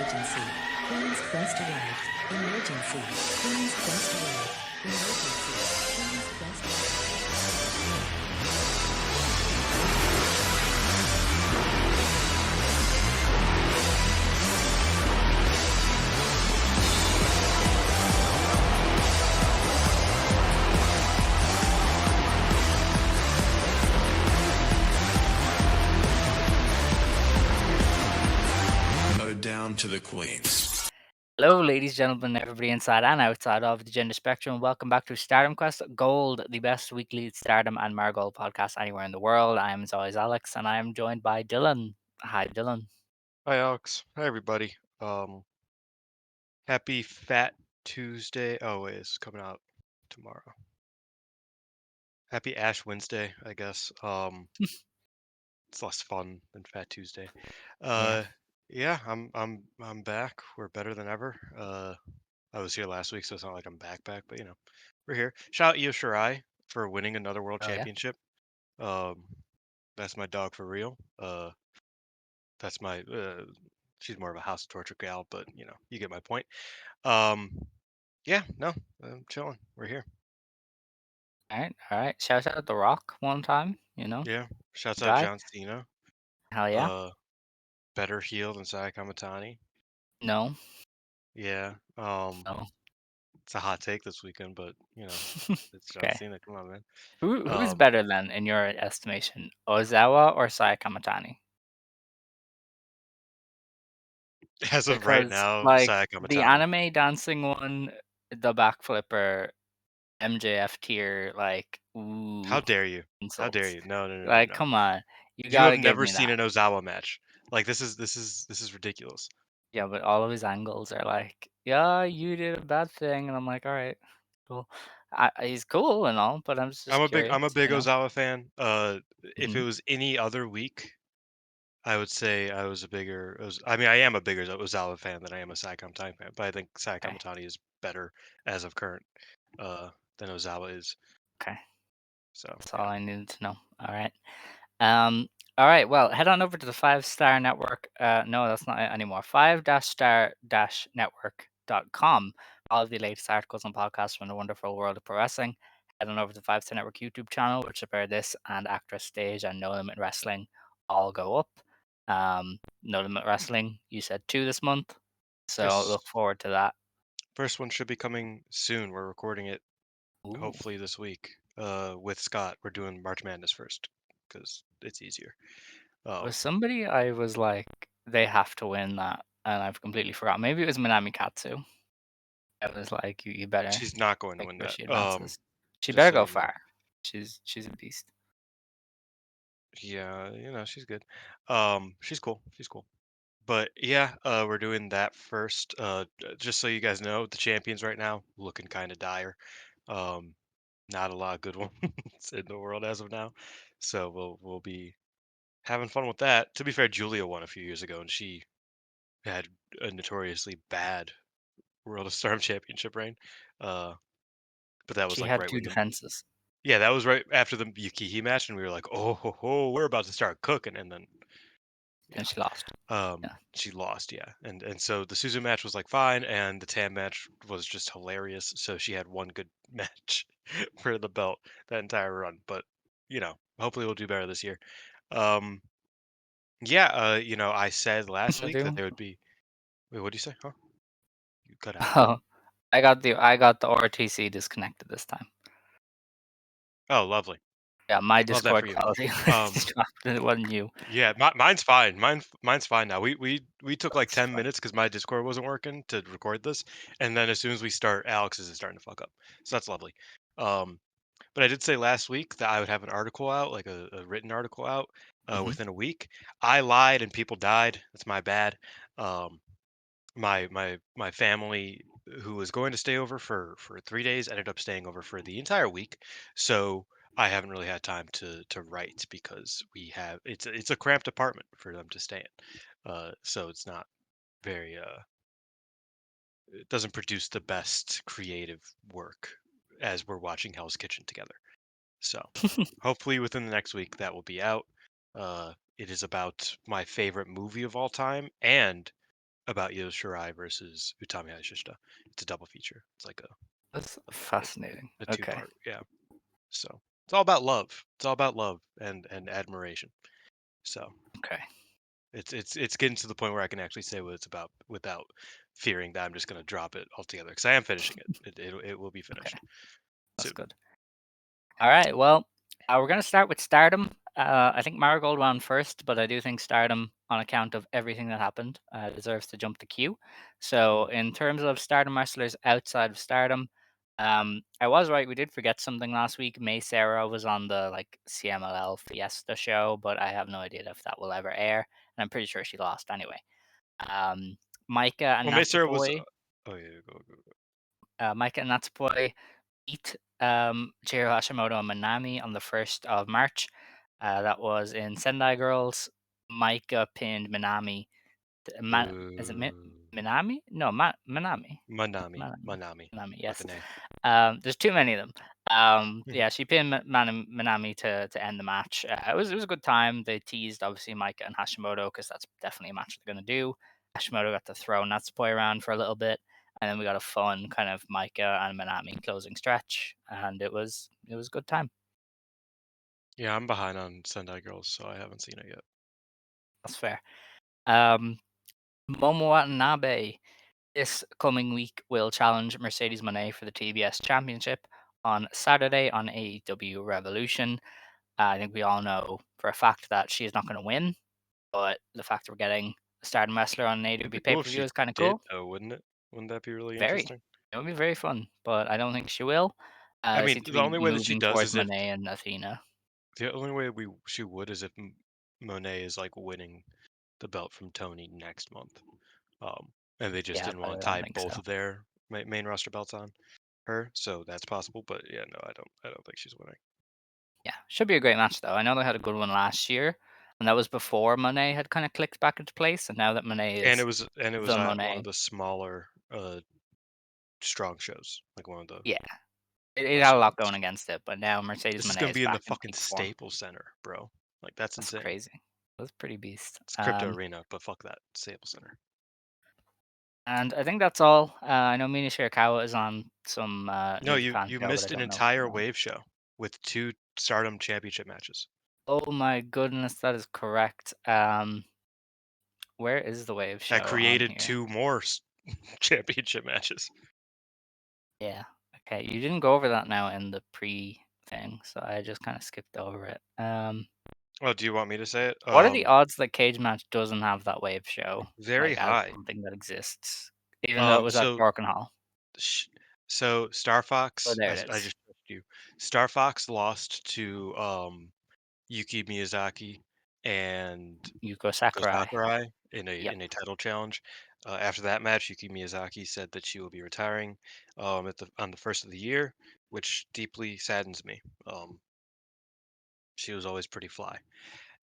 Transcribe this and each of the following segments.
Emergency. Queen's Quest arrived. Emergency. Queen's Quest arrived. Emergency. Queen's Quest down to the queens. Hello, ladies, gentlemen, everybody inside and outside of the gender spectrum. Welcome back to Stardom Quest Gold, the best weekly Stardom and Marigold podcast anywhere in the world. I am, as always, Alex, and I am joined by Dylan. Hi, Dylan. Hi, Alex. Hi, everybody. Happy Fat Tuesday. Oh, wait, it's coming out tomorrow. Happy Ash Wednesday, I guess. It's less fun than Fat Tuesday. Yeah, I'm back. We're better than ever. I was here last week, so it's not like I'm back, but we're here. Shout out Io Shirai for winning another world championship. That's my dog for real. That's my she's more of a House of Torture gal, but you get my point. Yeah, no, I'm chilling. We're here. All right. Shout out The Rock one time, Yeah, shouts out guy. John Cena. Hell yeah. Better heel than Saya Kamitani. No. Yeah. No. It's a hot take this weekend, but it's John Okay. Cena. Come on, man. Who's better then, in your estimation, Ozawa or Saya Kamitani? As of right now, like Saya the Kamitani. anime dancing one, the backflipper, MJF tier, like, ooh. How dare you? Insults. How dare you? No. Like, no. come on. You have gotta give never me seen that. an Ozawa match. Like this is ridiculous. Yeah, but all of his angles are like, yeah, you did a bad thing, and I'm like, all right, cool. He's cool and all, but I'm just curious. I'm a big Ozawa fan. If it Mhm. was any other week, I would say I am a bigger Ozawa fan than I am a Sai Kamitani fan, but I think Sai Okay. Kamitani is better as of current than Ozawa is. Okay. So That's all I needed to know. All right. All right. Well, head on over to the 5-Star Network. No, that's not it anymore. 5-star-network.com. All of the latest articles and podcasts from the wonderful world of pro wrestling. Head on over to the 5-Star Network YouTube channel, which is where this and Actress Stage and No Limit Wrestling all go up. No Limit Wrestling, you said 2 this month. So look forward to that. First one should be coming soon. We're recording it Ooh. hopefully this week with Scott. We're doing March Madness first because it's easier. Was somebody I was like, they have to win that, and I've completely forgot. Maybe it was Minami Katsu. I was like, you better. She's not going to make win sure that. she advances. She just better so go you know. far. She's a beast. Yeah, she's good. She's cool. But yeah, we're doing that first. Just so you guys know, the champions right now looking kind of dire. Not a lot of good ones in the world as of now. So we'll be having fun with that. To be fair, Julia won a few years ago, and she had a notoriously bad World of Stardom Championship reign. But that was She like had right 2 when the defenses. yeah, that was right after the Yukihi match, and we were like, oh ho ho, we're about to start cooking, and then And she lost. Yeah. she lost, yeah, and so the Suzu match was like fine, and the Tam match was just hilarious. So she had one good match for the belt that entire run, but hopefully we'll do better this year. Yeah, I said last week that there would be. Wait, what do you say? Huh? You cut out. Oh, I got the RTC disconnected this time. Oh, lovely. Yeah, my Love that for Discord you. quality dropped, and it wasn't you. Yeah, mine's fine. Mine's fine now. We took like 10 minutes because my Discord wasn't working to record this, and then as soon as we start, Alex's is starting to fuck up. So that's lovely. But I did say last week that I would have an article out, like a written article out, within a week. I lied and people died. That's my bad. My family who was going to stay over for 3 days ended up staying over for the entire week. So I haven't really had time to write because it's a cramped apartment for them to stay in. So it's not very it doesn't produce the best creative work as we're watching Hell's Kitchen together. So hopefully within the next week that will be out. It is about my favorite movie of all time and about Io Shirai versus Utami Hayashishita. It's a double feature. It's like That's fascinating. a Okay. two-part. Yeah. So it's all about love. It's all about love and admiration. So Okay. it's getting to the point where I can actually say what it's about without fearing that I'm just going to drop it altogether because I am finishing it. It will be Okay. finished That's soon. good. All right. Well, we're going to start with Stardom. I think Marigold won first, but I do think Stardom, on account of everything that happened, deserves to jump the queue. So, in terms of Stardom wrestlers outside of Stardom, I was right. We did forget something last week. May Sarah was on the CMLL Fiesta show, but I have no idea if that will ever air, and I'm pretty sure she lost anyway. Um, Micah and Well, Mr. was. Natsupoi, Oh yeah, go. Micah and Natsupoi beat Chihiro Hashimoto and Manami on the 1st of March. That was in Sendai Girls. Micah pinned Manami. Is it Ooh. Minami? No, Manami. Manami, Manami. Manami, Manami, with yes. an A. There's too many of them. Mhm. Yeah, she pinned Manami to end the match. It was a good time. They teased obviously Micah and Hashimoto because that's definitely a match they're gonna do. Hashimoto got to throw Natsupoi around for a little bit, and then we got a fun kind of Micah and Manami closing stretch, and it was a good time. Yeah, I'm behind on Sendai Girls, so I haven't seen it yet. That's fair. Um, Momo Watanabe this coming week will challenge Mercedes Moné for the TBS Championship on Saturday on AEW Revolution. I think we all know for a fact that she is not going to win, but the fact that we're getting a Stardom wrestler on an It'd AEW be pay cool per if view she is kind of did, cool. though, wouldn't it? Wouldn't that be really Very. interesting? It would be very fun, but I don't think she will. I They mean, seem to the be only way that she moving does towards is if Monet and Athena. the only way she would is if Monet is like winning the belt from Tony next month. And they just Yeah, didn't but I want to don't tie think both so. of their main roster belts on her, so that's possible. But yeah, no, I don't think she's winning. Yeah, should be a great match though. I know they had a good one last year, and that was before Monet had kind of clicked back into place, and now that Monet And is it was the at one of Monet, the smaller strong shows, like one of the yeah, it had a lesser lot ones. going against it, but now Mercedes This is Monet gonna is be in the back in fucking peak form. Staples Center, bro. Like that's That's insane. crazy. That's pretty beast. It's Crypto Arena, but fuck that Staples Center. And I think that's all. I know Mina Shirakawa is on some No, New Japan you show, but I missed an don't know if she's entire on. Wave show with 2 Stardom Championship matches. Oh my goodness, that is correct. Where is the Wave That show on created here? 2 more championship matches. Yeah. Okay, you didn't go over that now in the pre thing, so I just kind of skipped over it. Oh, do you want me to say it? What are the odds that Cage Match doesn't have that Wave show, Very like, as high. something that exists, even though it was at So Korakuen Hall? sh Star Oh, Fox, there it I is. just trust you. Star Fox lost to Yuki Miyazaki and Yuko Yuko Sakurai. Sakurai Yep. in a title challenge. After that match, Yuki Miyazaki said that she will be retiring on the first of the year, which deeply saddens me. She was always pretty fly.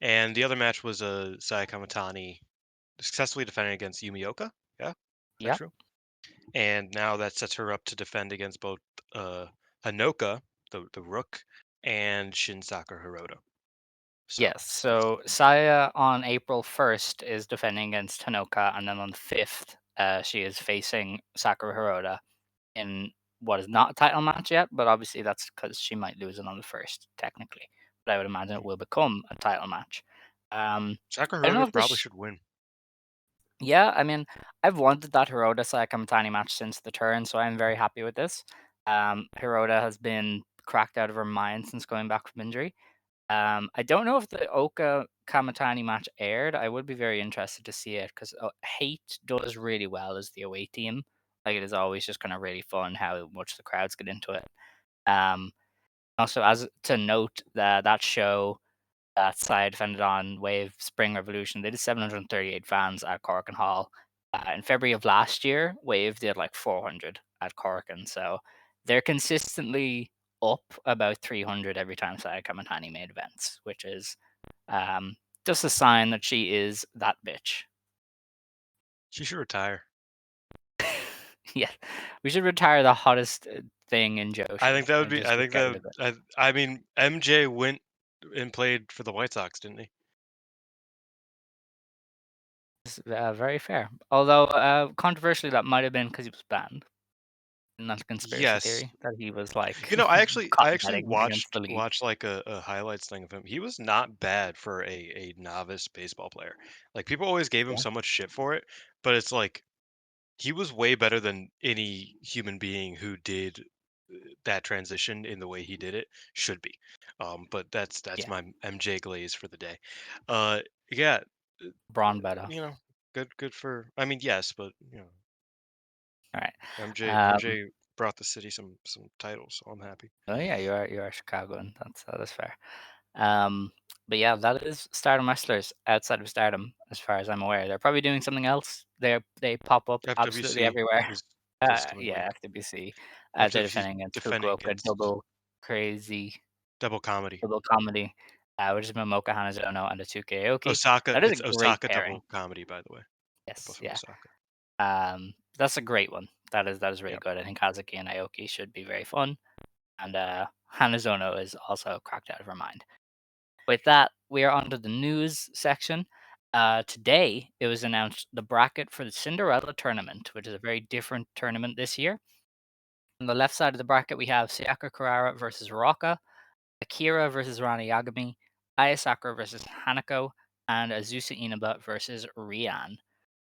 And the other match was Saya Kamitani successfully defending against Yumioka. Yeah, is that Yep. true? And now that sets her up to defend against both Hanoka, the Rook, and Shinsaka Hirota. So Yes. So Saya on April 1st is defending against Hanoka, and then on the 5th, she is facing Sakura Hirota in what is not a title match yet, but obviously that's because she might lose it on the 1st, technically. But I would imagine it will become a title match. Sakura I don't know Hirota if probably this. should win. Yeah, I mean, I've wanted that Hirota Kamitani match since the turn, so I'm very happy with this. Hirota has been cracked out of her mind since going back from injury. I don't know if the Oka Kamitani match aired. I would be very interested to see it because Hate does really well as the away team. Like it is always just kind of really fun how much the crowds get into it. Um, Also, as to note that show that Saya defended on Wave Spring Revolution, they did 738 fans at Korakuen Hall. In February of last year, Wave did like 400 at Korakuen, so they're consistently up about 300 every time Saya Kamitani made events, which is um, just a sign that she is that bitch. She should retire. Yeah, we should retire the hottest thing in I Joshi think that would and be. just I get think rid that. of it. I mean, MJ went and played for the White Sox, didn't he? is very fair. Although controversially, that might have been because he was banned. And that's a conspiracy Yes. theory that he was like I actually copycatting against the league. watched like a highlights thing of him. He was not bad for a novice baseball player. Like people always gave him Yeah, so much shit for it, but it's like he was way better than any human being who did that transition in the way he did it should be. But that's yeah, my MJ glaze for the day. Uh, yeah, Braun better. you know, good for. I mean, yes, but All right. Um, MJ brought the city some titles, so I'm happy. oh yeah, you are Chicagoan. That's fair. Um, but yeah, that is Stardom wrestlers outside of Stardom, as far as I'm aware. They're probably doing something else. They pop up absolutely FWC everywhere. is coming Yeah, back. FWC. They're FWC is defending against defending Fukuoka against Double Crazy double comedy. Double Comedy, which is Momoka Hanazono and the 2K Aoki. Osaka, That is a it's great Osaka pairing. double comedy, by the way. They're Yes, both from yeah. Osaka. That's a great one. That is really Yep. good. I think Kazuki and Aoki should be very fun. And Hanazono is also cracked out of her mind. With that, we are on to the news section. Today, it was announced the bracket for the Cinderella Tournament, which is a very different tournament this year. On the left side of the bracket, we have Sayaka Kurara versus Raka, Akira versus Rana Yagami, Aya Sakura versus Hanako, and Azusa Inaba versus Rian.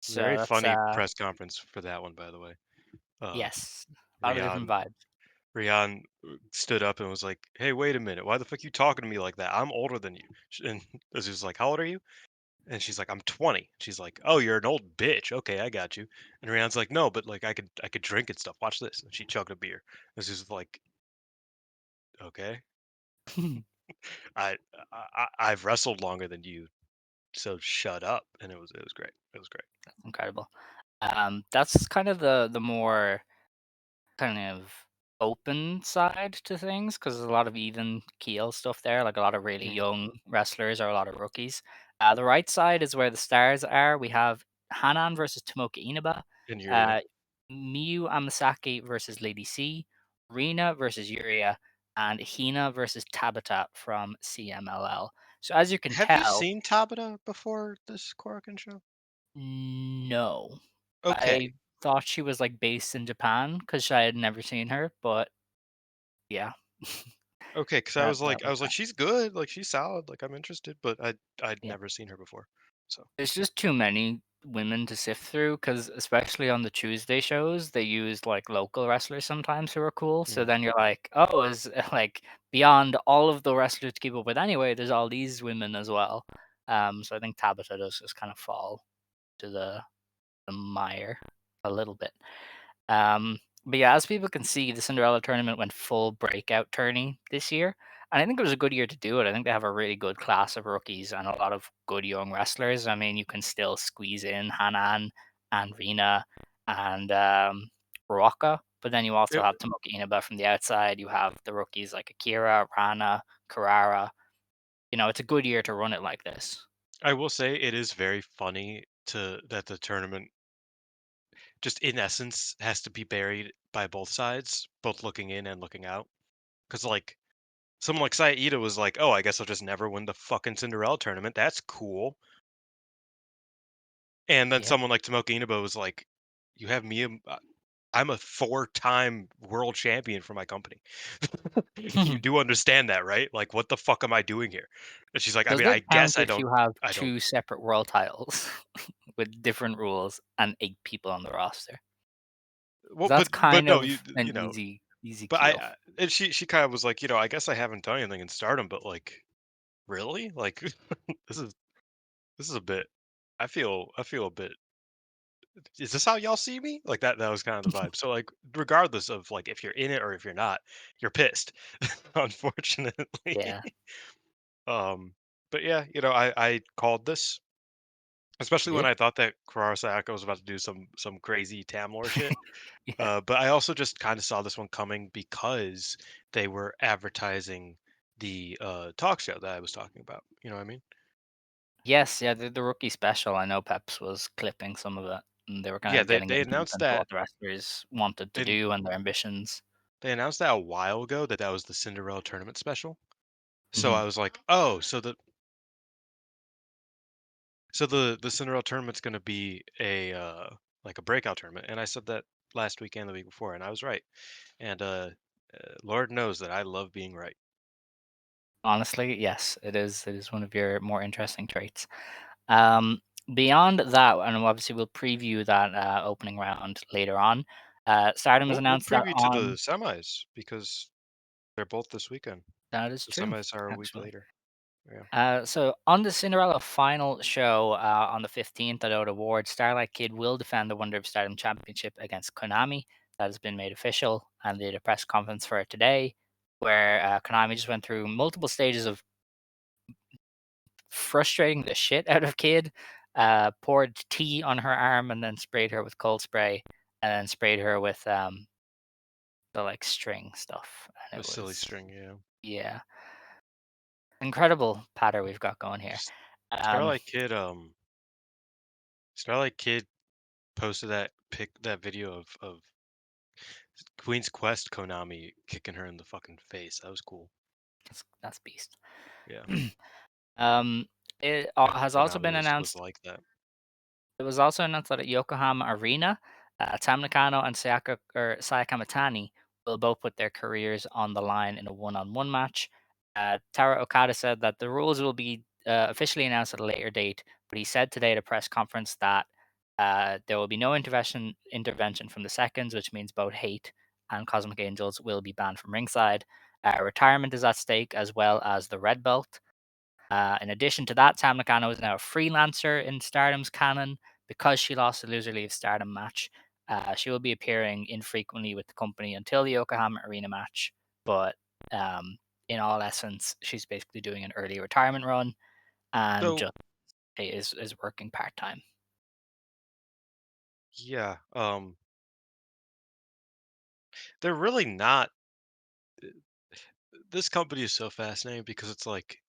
So Very that's funny press conference for that one, by the way. Uh, yes, a lot of different Rian vibes. Rian stood up and was like, "Hey, wait a minute. Why the fuck you talking to me like that? I'm older than you." And Azusa's like, "How old are you?" And she's like, "I'm 20." She's like, "Oh, you're an old bitch. Okay, I got you." And Rihanna's like, "No, but like I could drink and stuff. Watch this." And she chugged a beer. This is like, "Okay, I, I've wrestled longer than you, so shut up." And it was great. It was great. Incredible. That's kind of the more kind of open side to things because there's a lot of even keel stuff there, like a lot of really Mhm. young wrestlers or a lot of rookies. The right side is where the stars are. We have Hanan versus Tomoka Inaba, And Yuria. uh, Miyu Amasaki versus Lady C, Rina versus Yuria, and Hina versus Tabata from CMLL. So as you can Have you tell, seen Tabata before this Korakuen show? no, Okay. I thought she was like based in Japan because I had never seen her, but yeah. Okay, because I That was that like, was that. she's good, like she's solid, like I'm interested, but I'd Yeah. never seen her before. So There's just too many women to sift through because especially on the Tuesday shows, they use, like, local wrestlers sometimes who are cool, so mhm. then you're like, "Oh, is like, beyond all of the wrestlers to keep up with anyway, there's all these women as well." So I think Tabitha does just kind of fall to the mire a little bit. But yeah, as people can see, the Cinderella tournament went full breakout tourney this year. And I think it was a good year to do it. I think they have a really good class of rookies and a lot of good young wrestlers. I mean, you can still squeeze in Hanan and Rina and Ruaka, but then you also It, have Tomoka Inaba from the outside. You have the rookies like Akira, Rana, Carrara. It's a good year to run it like this. I will say it is very funny to that the tournament just in essence has to be buried by both sides, both looking in and looking out. Because like someone like Saida was like, "Oh, I guess I'll just never win the fucking Cinderella tournament. That's cool." And then Yeah. someone like Tomoka Inaba was like, "You have me. I'm a four-time world champion for my company. You do understand that, right? Like, what the fuck am I doing here?" And she's like, "I Does mean, it I count guess if you have I don't. two separate world titles with different rules and 8 people on the roster? Well, That's but kind no, of an you know, easy but kill. and she kind of was like, I guess I haven't done anything in Stardom, but like, really, like, this is this is a bit. I feel a bit. Is this how y'all see me? Like that was kind of the vibe. So like, regardless of like if you're in it or if you're not, you're pissed, unfortunately. Yeah. Um, but yeah, I called this, especially when Yeah. I thought that Kurara Sayaka was about to do some crazy Tamlor shit. Yeah. But I also just kind of saw this one coming because they were advertising the talk show that I was talking about. You know what I mean? Yes, yeah, the rookie special, I know Peps was clipping some of it, and they were kind Yeah, of getting they in deep announced into that what the wrestlers wanted to they do and their ambitions. they announced that a while ago that was the Cinderella Tournament special. So Mhm. I was like, oh, so So the Cinderella tournament's going to be a like a breakout tournament, and I said that last week and the week before, and I was right. And Lord knows that I love being right. Honestly, yes, it is. It is one of your more interesting traits. Um, Beyond that, and obviously we'll preview that opening round later on. Stardom has We'll announced that preview to the on. semis because they're both this weekend. That is The true, semis are a week actually. later. Yeah. So on the Cinderella final show on the 15th at Oda Award, Starlight Kid will defend the Wonder of Stardom Championship against Konami. That has been made official, and they did a press conference for it today, where Konami just went through multiple stages of frustrating the shit out of Kid. Poured tea on her arm and then sprayed her with cold spray, and then sprayed her with the like string stuff, and The it silly was, string, yeah. yeah, incredible patter we've got going here. S- Um, Starlight Kid, Starlight Kid posted that video of Queen's Quest Konami kicking her in the fucking face. That was cool. that's beast. Yeah. Um, it has also Konami been was announced. like that. It was also announced that at Yokohama Arena, Tam Nakano and Saya Kamitani will both put their careers on the line in a one-on-one match. Tara Okada said that the rules will be officially announced at a later date, but he said today at a press conference that there will be no intervention from the seconds, which means both Hate and Cosmic Angels will be banned from ringside. Retirement is at stake as well as the red belt. In addition to that, Tam Nakano is now a freelancer in Stardom's canon because she lost the Loser Leaves Stardom match. She will be appearing infrequently with the company until the Yokohama Arena match, but um, in all essence, she's basically doing an early retirement run and So just is working part time. yeah, they're really not. This company is so fascinating because it's like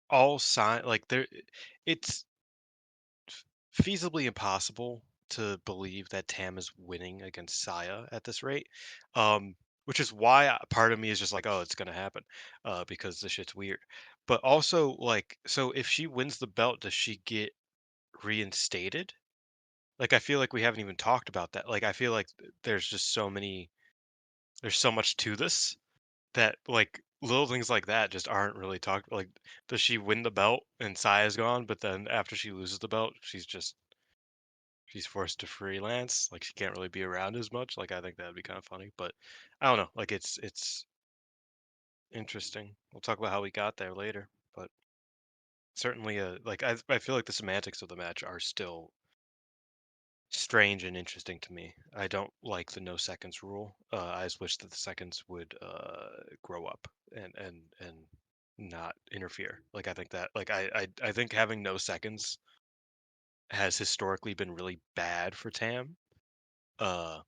all sign like there. It's feasibly impossible to believe that Tam is winning against Saya at this rate. Um, which is why part of me is just like, oh, it's gonna happen, because this shit's weird. But also, like, so if she wins the belt, does she get reinstated? Like, I feel like we haven't even talked about that. Like, I feel like there's just there's so much to this that like little things like that just aren't really talked. Like, does she win the belt and Saya's gone, but then after she loses the belt, she's forced to freelance. Like she can't really be around as much. Like I think that'd be kind of funny, but I don't know. Like it's interesting. We'll talk about how we got there later, but certainly like I feel like the semantics of the match are still strange and interesting to me. I don't like the no seconds rule. I just wish that the seconds would grow up and not interfere. Like I think that like I think having no seconds has historically been really bad for Tam. Uh,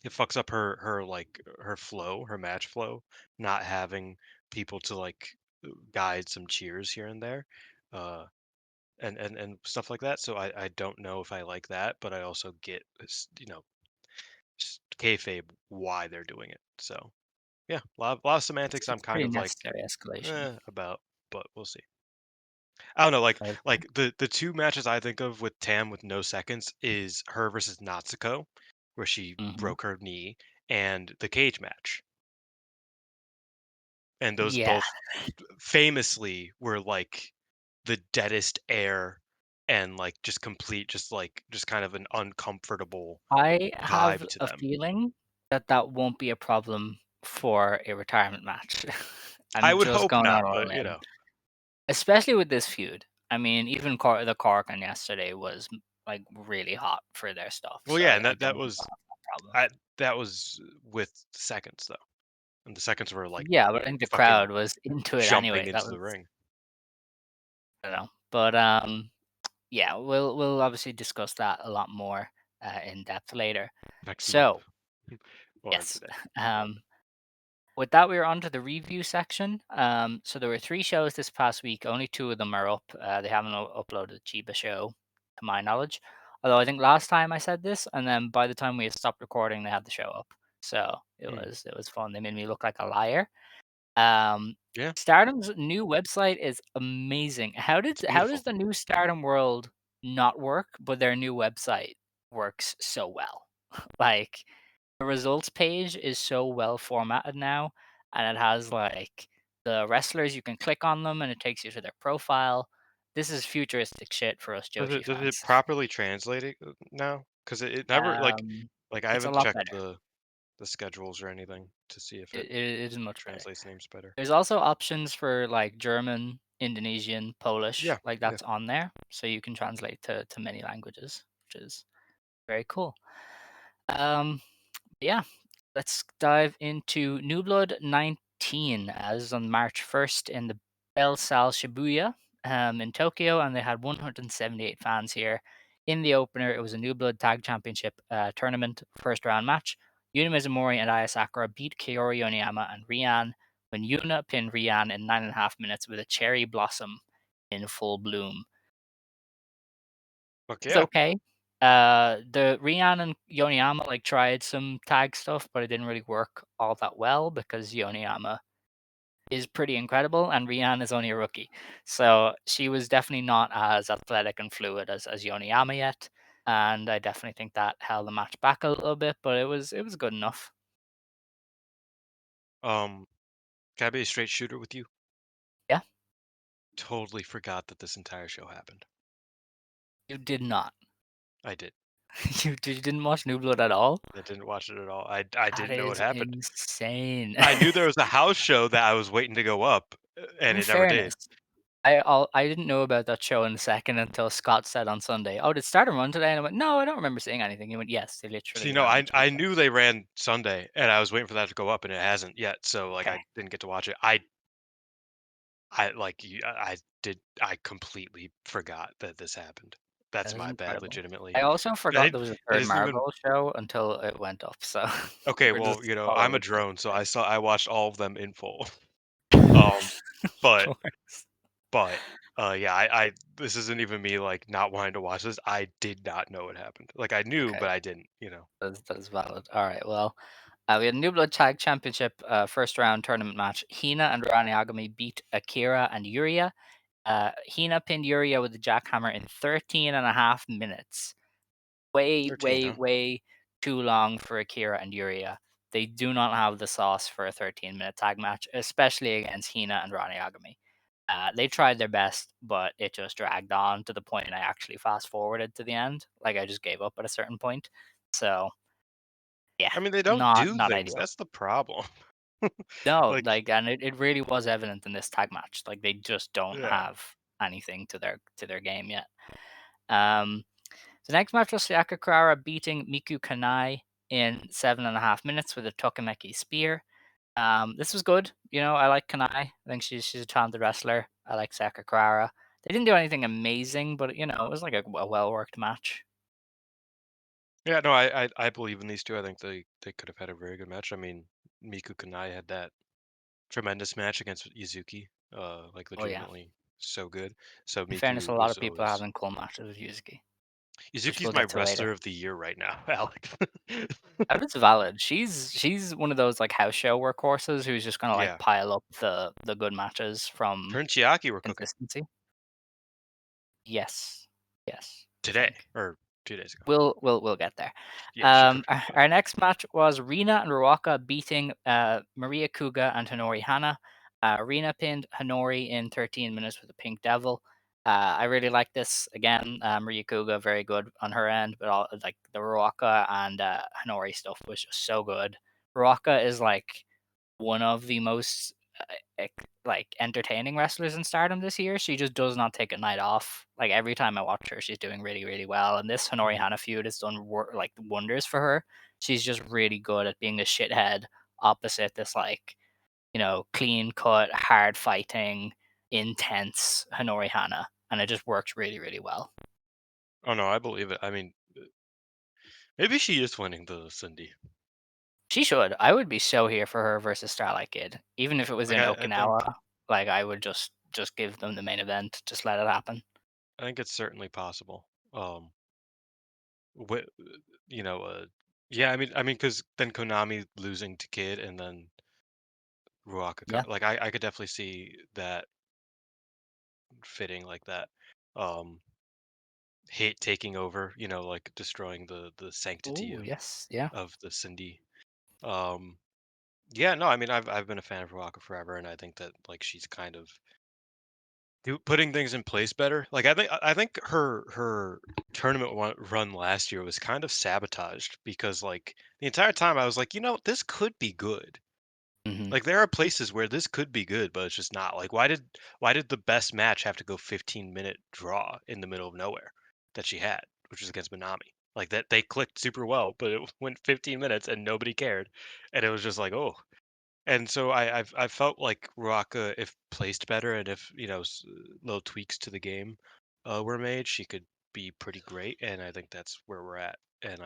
it fucks up her like her flow, her match flow, not having people to like guide some cheers here and there. Uh, and stuff like that. So I don't know if I like that, but I also get kayfabe why they're doing it. So yeah, a lot of semantics. I'm It's kind pretty of like necessary escalation. about, but we'll see. I don't know. Like But like the two matches I think of with Tam with no seconds is her versus Natsuko, where she mhm. broke her knee, and the cage match. And those Yeah, both famously were like the deadest air and like just complete, just kind of an uncomfortable I vibe have to a them. feeling that that won't be a problem for a retirement match. I I'm would just hope going not, out on a but limb, especially with this feud. I mean, even the Korakuen yesterday was like really hot for their stuff, well, so yeah, and I that don't that think I'll was have that problem. that was with seconds though, and the seconds were like Yeah, but I think the fucking crowd was into it jumping anyway. That into was, the ring. I don't know, but yeah, we'll obviously discuss that a lot more in depth later. Next month So or yes, today. um, with that, we are on to the review section. So there were three shows this past week. Only two of them are up. They haven't uploaded the Chiba show, to my knowledge. Although I think last time I said this, and then by the time we had stopped recording, they had the show up. So it Hmm. was fun. They made me look like a liar. Um, Yeah, Stardom's new website is amazing. it's How does beautiful. the new Stardom world not work, but their new website works so well? Like, the results page is so well formatted now, and it has, like, the wrestlers, you can click on them, and it takes you to their profile. This is futuristic shit for us Does Joshi it fans. properly translate it now? Because it never like I It's a haven't lot checked better. the schedules or anything to see if It is much better. translates names better. There's also options for, like, German, Indonesian, Polish, Yeah, like, yeah. that's on there, so you can translate to many languages, which is very cool. Um, yeah, let's dive into New Blood 19, as on March 1st in the Bell Salle Shibuya, in Tokyo, and they had 178 fans here. In the opener, it was a New Blood Tag Championship tournament first round match. Yuna Mizumori and Aya Sakura beat Kaori Oniyama and Rian when Yuna pinned Rian in 9.5 minutes with a cherry blossom in full bloom. Fuck It's yeah. okay. The Rian and Yoniyama like tried some tag stuff, but it didn't really work all that well because Yoniyama is pretty incredible and Rian is only a rookie. So she was definitely not as athletic and fluid as Yoniyama yet. And I definitely think that held the match back a little bit, but it was good enough. Um, can I be a straight shooter with you? Yeah, Totally forgot that this entire show happened. you did not. I did. You didn't watch New Blood at all? I didn't watch it at all. I That didn't know it is happened. insane. I knew there was a house show that I was waiting to go up, and In it never fairness, did. I didn't know about that show in a second until Scott said on Sunday, "Oh, did Stardom run today?" And I went, "No, I don't remember seeing anything." He went, "Yes, they See, literally no, ran the show I today." knew they ran Sunday, and I was waiting for that to go up, and it hasn't yet. So like, Okay, I didn't get to watch it. I like you. I did. I completely forgot that this happened. That's that is my bad, incredible. legitimately. I also I forgot didn't, there was a it third isn't even Marigold show until it went up, so okay. we're Well, just all I'm over a the place drone, so today. I watched all of them in full. Um, Of but course. but yeah, I this isn't even me like not wanting to watch this. I did not know it happened. Like I knew, Okay, but I didn't. You know. that is valid. Alright, well, we had a New Blood Tag Championship, first round tournament match. Hina and Rani Agami beat Akira and Yuria. Hina pinned Yuria with the jackhammer in 13.5 minutes. Way, 13, way, huh? way too long for Akira and Yuria. They do not have the sauce for a 13-minute tag match, especially against Hina and Ronnie Agami. They tried their best, but it just dragged on to the point I actually fast forwarded to the end. Like I just gave up at a certain point. So yeah, I mean, they don't not do not things. ideal. That's the problem. No, Like, like, and it really was evident in this tag match. Like they just don't yeah. have anything to their game yet. Um, The next match was Sayaka Kurara beating Miku Kanai in 7.5 minutes with a Tokameki spear. This was good. I like Kanai. I think she's a talented wrestler. I like Sayaka Kurara. They didn't do anything amazing, but it was like a well worked match. Yeah, no, I believe in these two. I think they could have had a very good match. I mean, Miku Kanai had that tremendous match against Izuki. Like Oh yeah. legitimately so good. So In fairness, a Miku lot is of people are always having cool matches with Yuzuki, which Izuki's we'll my get to later. wrestler of the year right now, Alex. That is valid. She's one of those like house show workhorses who's just gonna like Yeah. pile up the good matches Her from and Chiaki were cooking consistency. Yes. Yes, I today think. or 2 days ago. We'll get there. Yeah, she cooked real Our, good. our next match was Rina and Ruaka beating Maria Kuga and Honori Hana. Rina pinned Honori in 13 minutes with a Pink Devil. I really like this. Again, Maria Kuga very good on her end, but all like the Ruaka and Honori stuff was just so good. Ruaka is like one of the most like entertaining wrestlers in Stardom this year. She just does not take a night off. Like every time I watch her, she's doing really, really well. And this Honori Mhm. Hana feud has done like wonders for her. She's just really good at being a shithead opposite this like clean cut, hard fighting, intense Honori Hana, and it just works really, really well. Oh no, I believe it. I mean, maybe she is winning the Cindy. She should. I would be so here for her versus Starlight Kid, even if it was Like in I think Okinawa. Like I would just give them the main event, just let it happen. I think it's certainly possible. Wh- you know, yeah. I mean, because then Konami losing to Kid, and then Ruaka. Yeah. Like I could definitely see that fitting like that. Um, hate taking over, like destroying the sanctity Oh, yes. Yeah. of the Cindy. Um, yeah, no, I mean I've been a fan of Ruaka forever, and I think that like she's kind of putting things in place better. Like I think her tournament run last year was kind of sabotaged because like the entire time I was like, this could be good. Hmm. Like there are places where this could be good, but it's just not. Like why did the best match have to go 15-minute draw in the middle of nowhere that she had, which was against Minami? Like that they clicked super well, but it went 15 minutes and nobody cared, and it was just like, oh. And so I felt like Ruaka, if placed better and if little tweaks to the game were made, she could be pretty great, and I think that's where we're at. And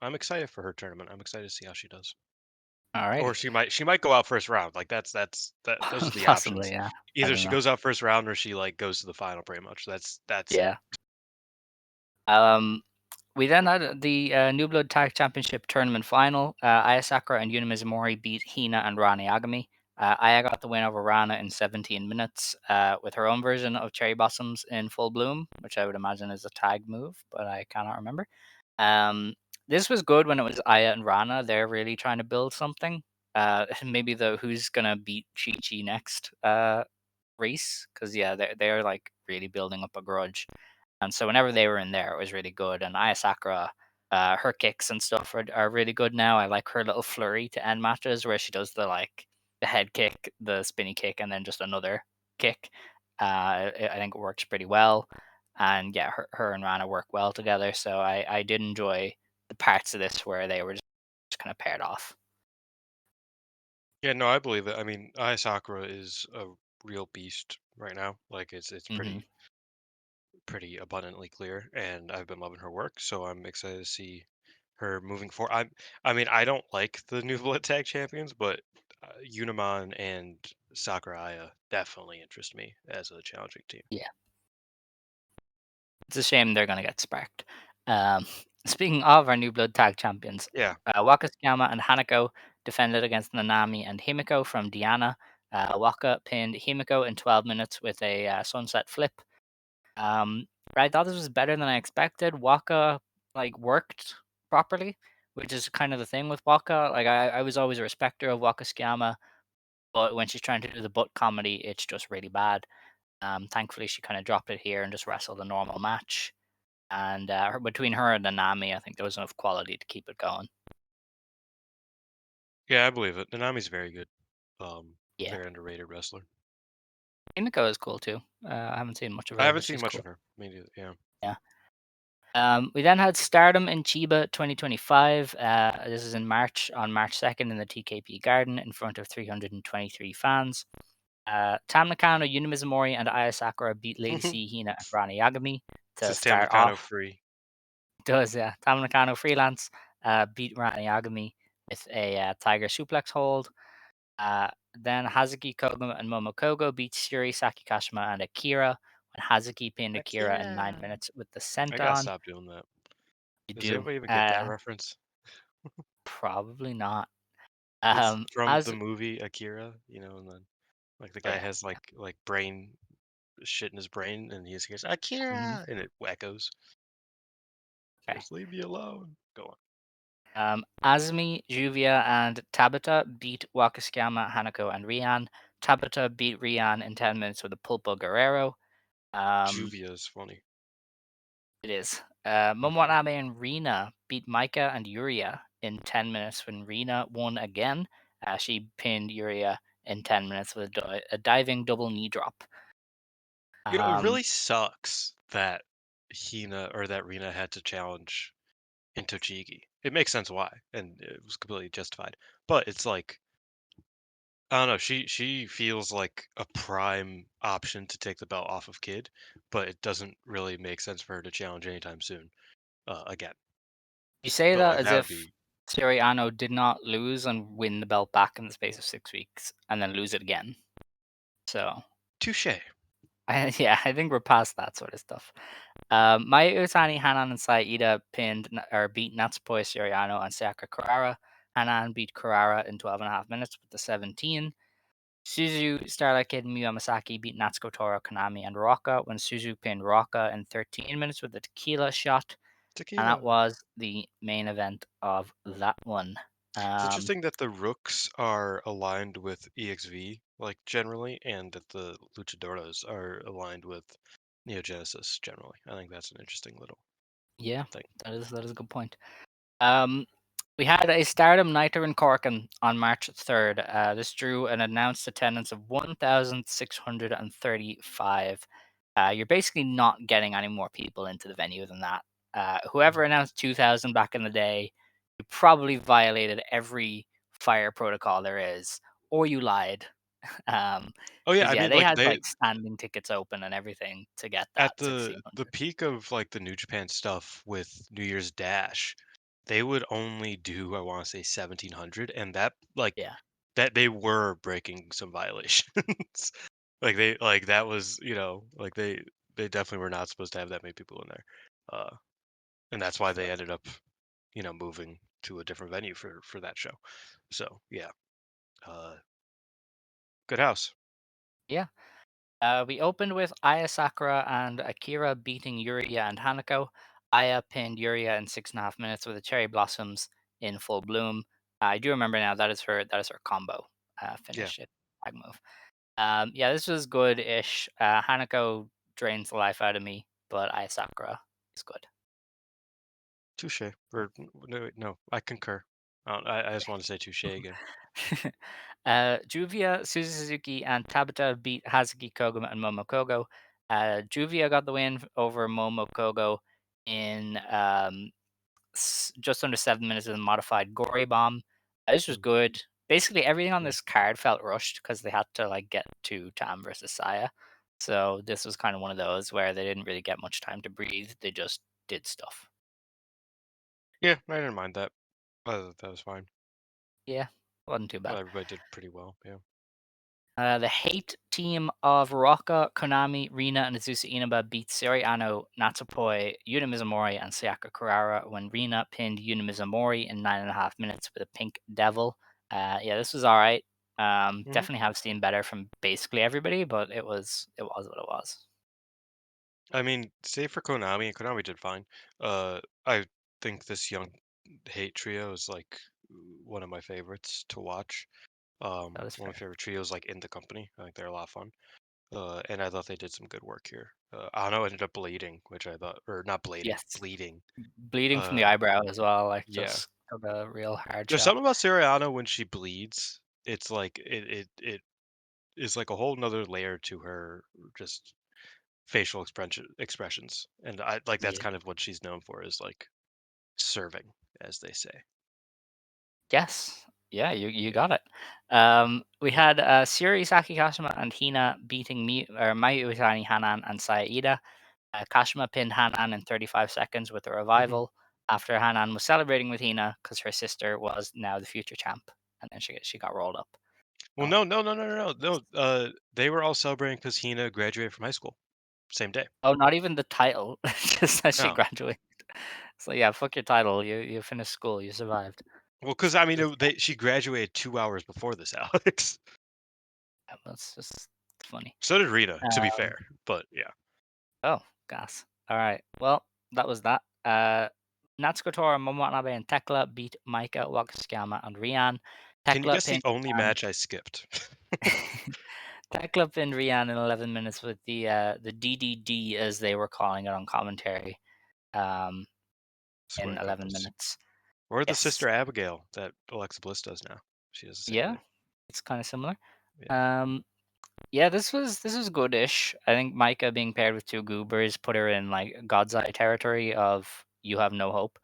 I'm excited for her tournament. I'm excited to see how she does. Or Alrighty. she might go out first round. Like those are the Possibly, options. yeah. I Either don't she know. goes out first round or she like goes to the final pretty much. That's it. Yeah. Um, we then had the New Blood Tag Championship tournament final. Aya Sakura and Yuna Mizumori beat Hina and Rani Agami. Aya got the win over Rana in 17 minutes with her own version of Cherry Blossoms in full bloom, which I would imagine is a tag move, but I cannot remember. Um, this was good when it was Aya and Rana. They're really trying to build something. Maybe the who's gonna beat Chi Chi next race, because yeah, they're like really building up a grudge. And so whenever they were in there, it was really good. And Aya Sakura, her kicks and stuff are really good now. I like her little flurry to end matches where she does the head kick, the spinny kick, and then just another kick. I think it works pretty well. And yeah, her and Rana work well together. So I did enjoy the parts of this where they were just kind of paired off. Yeah, no, I believe it. I mean, Ai Sakura is a real beast right now. Like it's Hmm. pretty abundantly clear, and I've been loving her work, so I'm excited to see her moving forward. I mean, I don't like the New Blood Tag Champions, but Unimon and Sakuraya definitely interest me as a challenging team. Yeah. It's a shame they're going to get sparked. Um, speaking of our new blood tag champions, Yeah. Waka Tsukiyama and Hanako defended against Nanami and Himiko from Diana. Waka pinned Himiko in 12 minutes with a sunset flip. Um, I thought this was better than I expected. Waka like worked properly, which is kind of the thing with Waka. Like I was always a respecter of Waka Tsukiyama, but when she's trying to do the butt comedy, it's just really bad. Thankfully, she kind of dropped it here and just wrestled a normal match. And between her and Nanami, I think there was enough quality to keep it going. Yeah, I believe it. Nanami's very good. Yeah, Very underrated wrestler. Himiko is cool too. I haven't seen much of I her, haven't but seen she's much of cool. her. Me neither. Yeah. Yeah. We then had Stardom in Chiba 2025. This is in March, on March 2nd in the TKP Garden in front of 323 fans. Tam Nakano, Yuna Mizumori, and Aya Sakura beat Lady C, Hina, and Rani Yagami This to is Tam start Nakano off. free. Does, yeah. Tam Nakano freelance beat Rani Yagami with a Tiger suplex hold. Then Hazuki Koga and Momo Kogo beat Shuri, Saki Kashima, and Akira when Hazuki pinned Akira in 9 minutes with the I gotta senton. stop doing that. You Does do. anybody even get that reference? Probably not. It's from the As movie Akira, and then like the oh guy yeah. has like brain shit in his brain, and he hears Hmm. Akira, and it echoes. Okay. Just leave me alone. Go on. Azumi, Juvia, and Tabata beat Wakasukiyama, Hanako, and Rian. Tabata beat Rian in 10 minutes with a Pulpo Guerrero. Um, Juvia is funny. it is. Okay. Momo and Rina beat Micah and Yuria in 10 minutes when Rina won again. She pinned Yuria in 10 minutes with a diving double knee drop. It Um, really sucks that Hina or that Rina had to challenge in Tochigi. It makes sense why, and it was completely justified. But it's like I don't know. She feels like a prime option to take the belt off of Kid, but it doesn't really make sense for her to challenge anytime soon. Again, you say but that like as that would if be Siriano did not lose and win the belt back in the space of 6 weeks and then lose it again. So, touche. yeah, I think we're past that sort of stuff. Mai Utani, Hanan, and Saida pinned or beat Natsupoi Siriano and Sayaka Kurara. Hanan beat Kurara in 12.5 minutes with the 17. Suzu, Starlight Kid, and Miyu Amasaki beat Natsuko Tora, Konami, and Rocca when Suzu pinned Rocca in 13 minutes with a tequila shot. And that Tequila. was the main event of that one. It's Um, interesting that the Rooks are aligned with EXV, like generally, and that the Luchadoras are aligned with Neo Genesis generally. I think that's an interesting little yeah, thing. that is a good point. Um, we had a Stardom Nighter in Corkin on March 3rd. This drew an announced attendance of 1,635. You're basically not getting any more people into the venue than that. Whoever announced 2,000 back in the day, you probably violated every fire protocol there is, or you lied. Um, Oh yeah, because I yeah, mean they like had they like standing tickets open and everything to get at that the 1,600. peak of like the New Japan stuff with New Year's Dash, they would only do I want to say 1700, and that like Yeah, that they were breaking some violations. Like that was like they definitely were not supposed to have that many people in there, and that's why they ended up moving to a different venue for that show. So yeah, uh, good house. yeah. We opened with Aya Sakura and Akira beating Yuria and Hanako. Aya pinned Yuria in 6.5 minutes with the Cherry Blossoms in full bloom. I do remember now that is her combo Yeah, finish, it tag move. Yeah, this was good-ish. Hanako drains the life out of me, but Aya Sakura is good. touche. Or no, no, I concur. I just want to say touche again. Juvia, Suzu Suzuki, and Tabata beat Hazuki Koguma and Momo Kogo. Juvia got the win over Momo Kogo in just under 7 minutes with a modified Gory Bomb. This was Mm, good. Basically, everything on yeah. this card felt rushed because they had to like get to Tam versus Saya. So this was kind of one of those where they didn't really get much time to breathe. They just did stuff. Yeah, I didn't mind that. That was fine. Yeah, wasn't too bad. Everybody did pretty well. Yeah. The hate team of Rocca, Konami, Rina, and Azusa Inaba beat Seri Ano, Natsupoi, Yuna Mizumori, and Sayaka Kurara when Rina pinned Yuna Mizumori in 9.5 minutes with a pink devil. Yeah, this was all right. hmm Definitely have seen better from basically everybody, but it was what it was. I mean, save for Konami, and Konami did fine. I think this young hate trio is like one of my favorites to watch. That is One of my fair. favorite trios like in the company. I think they're a lot of fun. And I thought they did some good work here. Ano ended up bleeding, which I thought, or not bleeding, Yes, bleeding. bleeding from the Uh, eyebrow as well. Like yeah. just took a real hard There's shot. something about Siriano when she bleeds. It's like it is like a whole nother layer to her just facial expressions, and I like that's Yeah. kind of what she's known for is like serving, as they say. Yes. Yeah, you Yeah. got it. We Mm, had Siri Saki Kashima and Hina beating Mayu Iwatani, Hanan, and Saida. Kashima pinned Hanan in 35 seconds with a mhm. revival after Hanan was celebrating with Hina because her sister was now the future champ, and then she got rolled up. Well, Oh, no. They were all celebrating because Hina graduated from high school same day. oh, not even the title, just that she No, graduated. So yeah, fuck your title. You finished school. You survived. well, because I mean, Just, she graduated 2 hours before this, Alex. yeah, that's just funny. So did Rita, to be Um, fair. But yeah, Oh, gas. All right. Well, that was that. Natsuko Tora, Momo Watanabe, and Tekla beat Maika, Wakayama, and Rian. can you Tekla guess the pinned only Rian. match I skipped? Tekla pinned Rian in 11 minutes with the DDD as they were calling it on commentary. Um, in Sweating 11 buckles. minutes. Or the Yes. sister Abigail that Alexa Bliss does now. She does the same Yeah, thing. it's kind of similar. Yeah. Um, yeah, this was good-ish. I think Micah being paired with two goobers put her in like God's eye territory of you have no hope.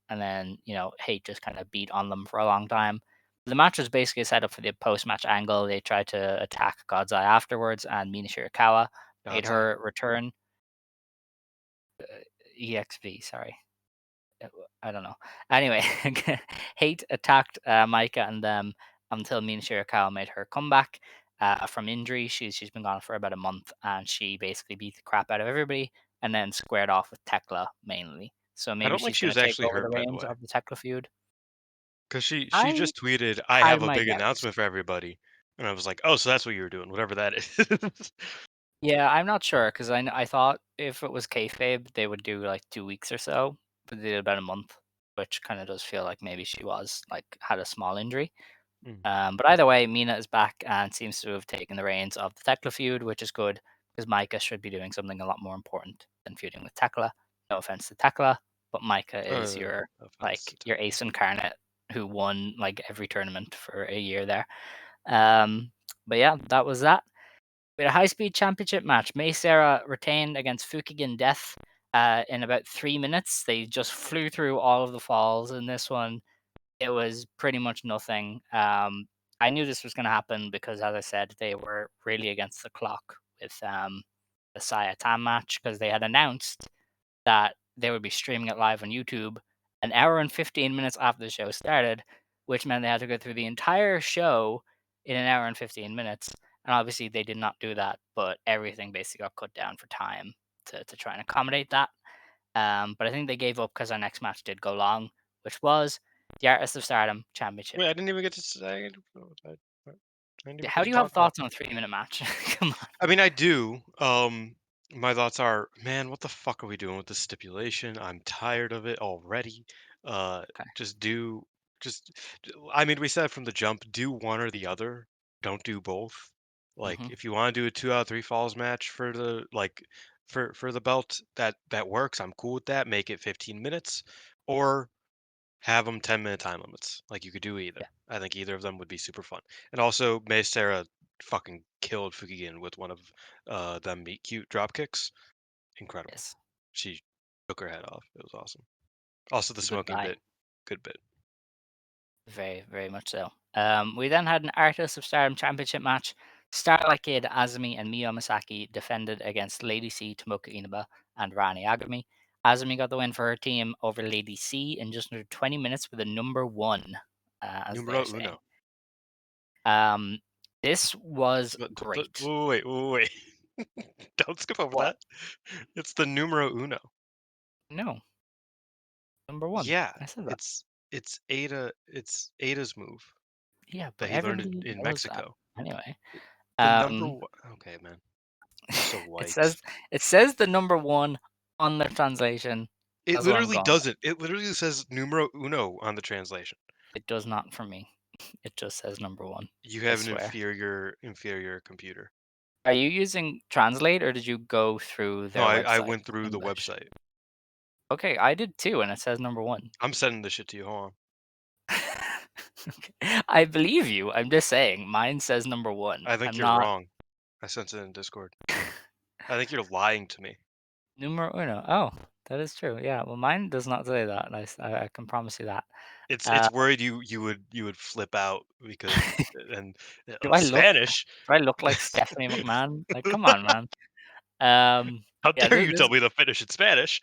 And then Hate just kind of beat on them for a long time. The match was basically set up for the post-match angle. They tried to attack God's Eye afterwards, and Mina Shirakawa made God's eye. her return. EXV, sorry. I don't know. Anyway, Hate attacked Micah and them until Mina Shirakawa made her comeback from injury. She's been gone for about a month, and she basically beat the crap out of everybody, and then squared off with Tekla mainly. So I maybe don't think she's she going was to take actually over the hurt, by the reins way. of the Tekla feud. Because she I just tweeted, "I had have a my big doubts. announcement for everybody," and I was like, "Oh, so that's what you were doing, whatever that is." Yeah, I'm not sure because I thought if it was kayfabe, they would do like 2 weeks or so, but they did about a month, which kind of does feel like maybe she was like had a small injury. Mm. But either way, Mina is back and seems to have taken the reins of the Tekla feud, which is good because Micah should be doing something a lot more important than feuding with Tekla. No offense to Tekla, but Micah is your Offense to your ace incarnate who won like every tournament for a year there. Um, but yeah, that was that. We had a high-speed championship match. Mei Seira retained against Fukigen Death in about 3 minutes. They just flew through all of the falls in this one. It was pretty much nothing. I knew this was going to happen because, as I said, they were really against the clock with the Saya Tam match because they had announced that they would be streaming it live on YouTube an hour and 15 minutes after the show started, which meant they had to go through the entire show in an hour and 15 minutes. And obviously, they did not do that, but everything basically got cut down for time to try and accommodate that. But I think they gave up because our next match did go long, which was the Artist of Stardom Championship. Wait, I didn't even get to say. I didn't even How get do to you have talk about. thoughts on a 3-minute match? Come on. I mean, I do. My thoughts are, man, what the fuck are we doing with this stipulation? I'm tired of it already. Uh, Okay. just do, just. I mean, we said from the jump, do one or the other. Don't do both. Like, Hmm. if you want to do a 2 out of 3 falls match for the for the belt, that works. I'm cool with that. Make it 15 minutes, or have them 10-minute time limits. Like you could do either. Yeah. I think either of them would be super fun. And also, May Sarah fucking killed Fukigen with one of them meet cute drop kicks. Incredible. Yes. She took her head off. It was awesome. Also, the It's a good smoking buy. bit, good bit. Very, very much so. We then had an Artist of Stardom Championship match. Starlight Kid, Azumi, and Miyo Masaki defended against Lady C, Tomoka Inaba, and Rani Agami. Azumi got the win for her team over Lady C in just under 20 minutes with a number one, as they Numero are saying. uno. Um, this was great. Wait. Don't skip over What? that. It's the numero uno. No, number one. Yeah, I said that. it's Ada. It's Ada's move Yeah, that but he learned everybody in knows that. Mexico. Anyway, The number um, one. Okay, man. You're so it white. says it says the number one on the translation. It That's what I'm literally going with. doesn't. It literally says numero uno on the translation. It does not for me. It just says number one. You I have an swear. inferior computer. Are you using Translate or did you go through No, their I website went through the English? website. Okay, I did too, and it says number one. I'm sending this shit to you. Hold on. Okay. I believe you. I'm just saying, mine says number one. I think I'm you're not wrong. I sent it in Discord. I think you're lying to me. numero uno. Oh, that is true. Yeah. Well, mine does not say that. I can promise you that. It's Uh, worried you would flip out because and do I look? Spanish. Do I look like Stephanie McMahon? Like, come on, man. How Yeah. dare you tell me to finish in Spanish?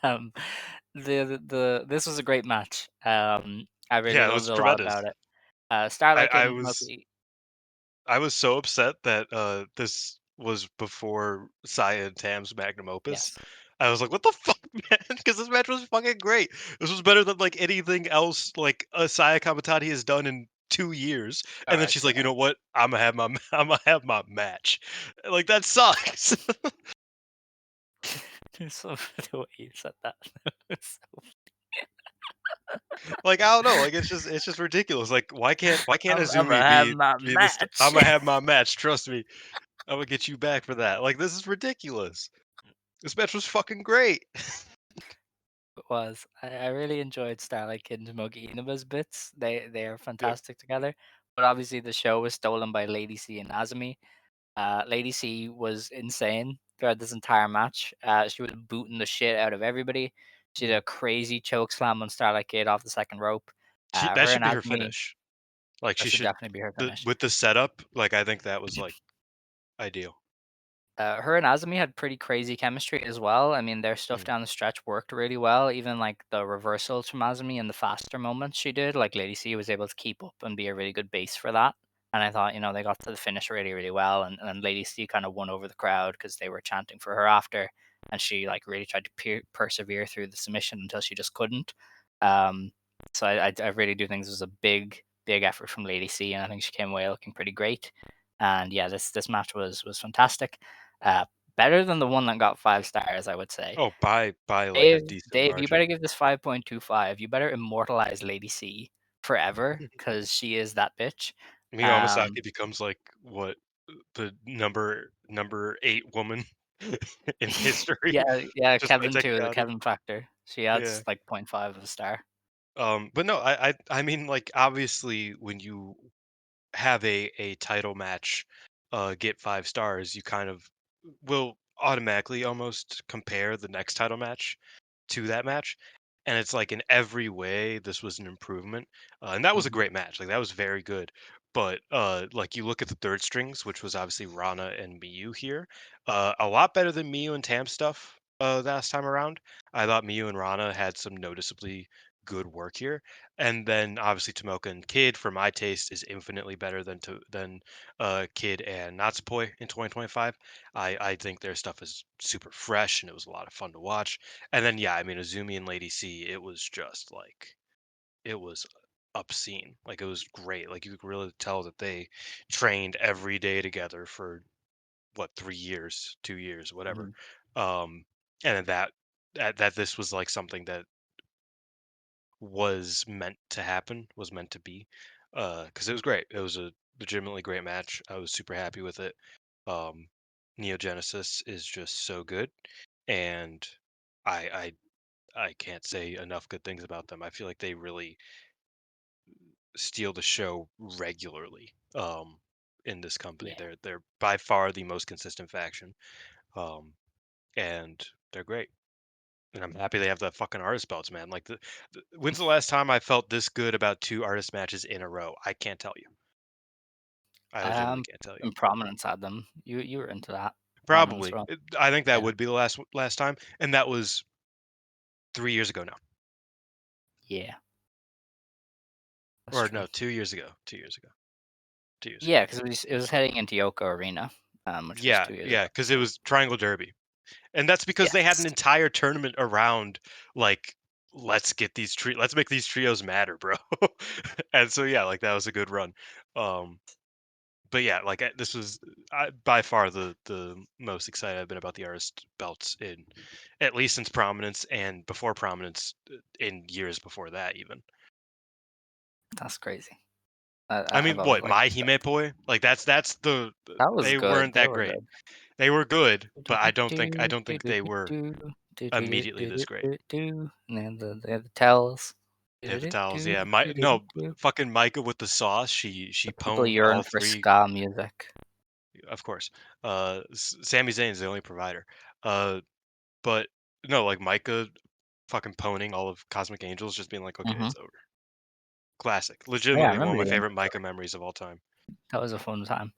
Um, this was a great match. I really Yeah, it loved was a lot tremendous. about it. I, Starlight Kid I and was Tomoki. I was so upset that this was before Saya and Tam's magnum opus. Yes. I was like, "What the fuck, man?" Because this match was fucking great. This was better than like anything else like Saya Kamitani has done in 2 years. All And then right. she's Fair. like, "You know what? I'm gonna have my I'm gonna have my match." Like that sucks. So the way you said that. So, Like I don't know. Like it's just ridiculous. Like why can't I'm gonna Azumi have be my be this? match. I'm gonna have my match. Trust me. I'm gonna get you back for that. Like this is ridiculous. This match was fucking great. It was. I really enjoyed Starlight Kid and Tomoki Inaba's bits. They are Yep. fantastic together. But obviously the show was stolen by Lady C and Azumi. Lady C was insane throughout this entire match. She was booting the shit out of everybody. She did a crazy choke slam on Starlight Kid off the second rope. That Her should and be her Azumi, finish. Like that she should should definitely be her finish. with the setup. Like I think that was like ideal. Her and Azumi had pretty crazy chemistry as well. I mean, their stuff Mm. down the stretch worked really well. Even like the reversals from Azumi and the faster moments she did, like Lady C was able to keep up and be a really good base for that. And I thought, they got to the finish really, really well. And Lady C kind of won over the crowd because they were chanting for her after. And she like really tried to persevere through the submission until she just couldn't. Um, So I really do think this was a big effort from Lady C, and I think she came away looking pretty great. And yeah, this match was fantastic. Better than the one that got 5 stars, I would say. Oh, by like a decent Dave, you better margin. give this 5.25. You better immortalize Lady C forever because she is that bitch. Miyu Um, Amasaki becomes like what the number 8 woman in history, yeah, yeah, just by Kevin too, the technicality. Kevin factor. She Yeah. adds like 0.5 of a star. But no, I mean, like, obviously, when you have a title match, get 5 stars, you kind of will automatically almost compare the next title match to that match, and it's like in every way this was an improvement, and that was a Mhm, great match. Like that was very good. But like you look at the third strings, which was obviously Rana and Miyu here, a lot better than Miyu and Tam stuff. Last time around, I thought Miyu and Rana had some noticeably good work here, and then obviously Tomoka and Kid, for my taste, is infinitely better than Kid and Natsupoi in 2025. I think their stuff is super fresh and it was a lot of fun to watch. And then yeah, I mean Azumi and Lady C, it was just like it was obscene. Like it was great. Like you could really tell that they trained every day together for what 3 years, 2 years, whatever. mhm. Um, and then that this was like something that was meant to happen, was meant to be. Because it was great. It was a legitimately great match. I was super happy with it. Um, Neo Genesis is just so good, and I I can't say enough good things about them. I feel like they really steal the show regularly. In this company, Yeah. they're by far the most consistent faction. Um, and they're great. And I'm happy they have the fucking artist belts, man. Like, when's the last time I felt this good about 2 artist matches in a row? I can't tell you. I legitimately Um, can't tell you. and Prominence had them. You were into that. Prominence Probably. run. I think that Yeah, would be the last time, and that was 3 years ago now, yeah, that's or true. no, 2 years ago. 2 years ago. 2 years ago. Yeah, because it was heading into Yoko Arena, which was Yeah, 2 years ago. yeah, because it So was Triangle Derby. And that's because they had yes, an entire tournament around, like, let's make these trios matter, bro. And so yeah, like that was a good run. Um, but yeah, like this was by far the most excited I've been about the artist belts in at least since Prominence and before Prominence in years before that even. that's crazy. I I I I mean, love what like my Hime Poi? Like that's that was they good. weren't They that were great. good. They were good, Do but do I do don't do think do they do were do do do do immediately do this do great. do do, and then they had the tells. They Do have the do towels, do yeah. do My do no, do. fucking Micah with the sauce. She The people pwned yearn all for three, ska music. of course. Sami Zayn's the only provider. Uh, but no, like Micah fucking pwning all of Cosmic Angels, just being like, okay, Mhm. it's over. Classic. Yeah, I Legitimately one of remember my you. favorite Micah memories of all time. That was a fun time.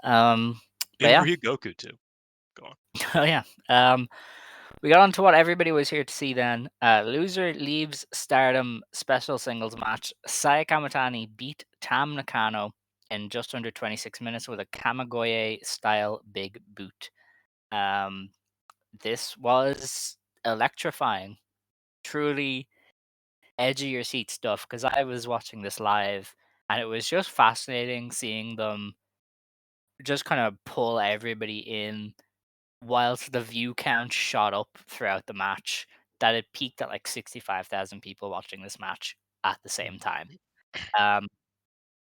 Um, but In yeah. Ryogoku too. Go on. Oh yeah. We got on to what everybody was here to see then. Loser leaves Stardom special singles match. Saya Kamitani beat Tam Nakano in just under 26 minutes with a Kamigoye style big boot. Um, this was electrifying, truly edge of your seat stuff because I was watching this live and it was just fascinating seeing them just kind of pull everybody in whilst the view count shot up throughout the match, that it peaked at like 65,000 people watching this match at the same time. Um,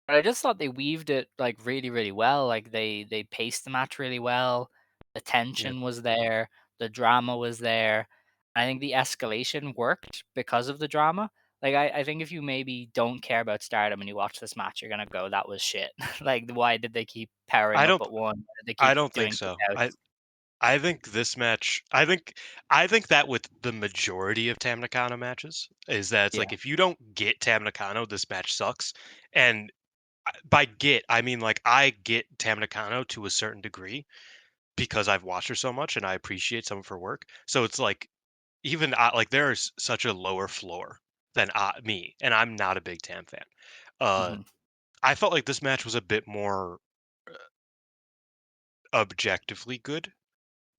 but I just thought they weaved it like really, really well. Like they paced the match really well. The Yeah. tension was there, the drama was there. I think the escalation worked because of the drama. Like I think if you maybe don't care about Stardom and you watch this match, you're gonna go, "That was shit." Like why did they keep powering I up don't at one? Why did they I keep don't think doing so. kickouts? I think this match I think that with the majority of Tam Nakano matches is that it's Yeah. like if you don't get Tam Nakano, this match sucks. And by get, I mean like I get Tam Nakano to a certain degree because I've watched her so much and I appreciate some of her work. So it's like even like there's such a lower floor than me, and I'm not a big Tam fan. Uh, Mhm. I felt like this match was a bit more objectively good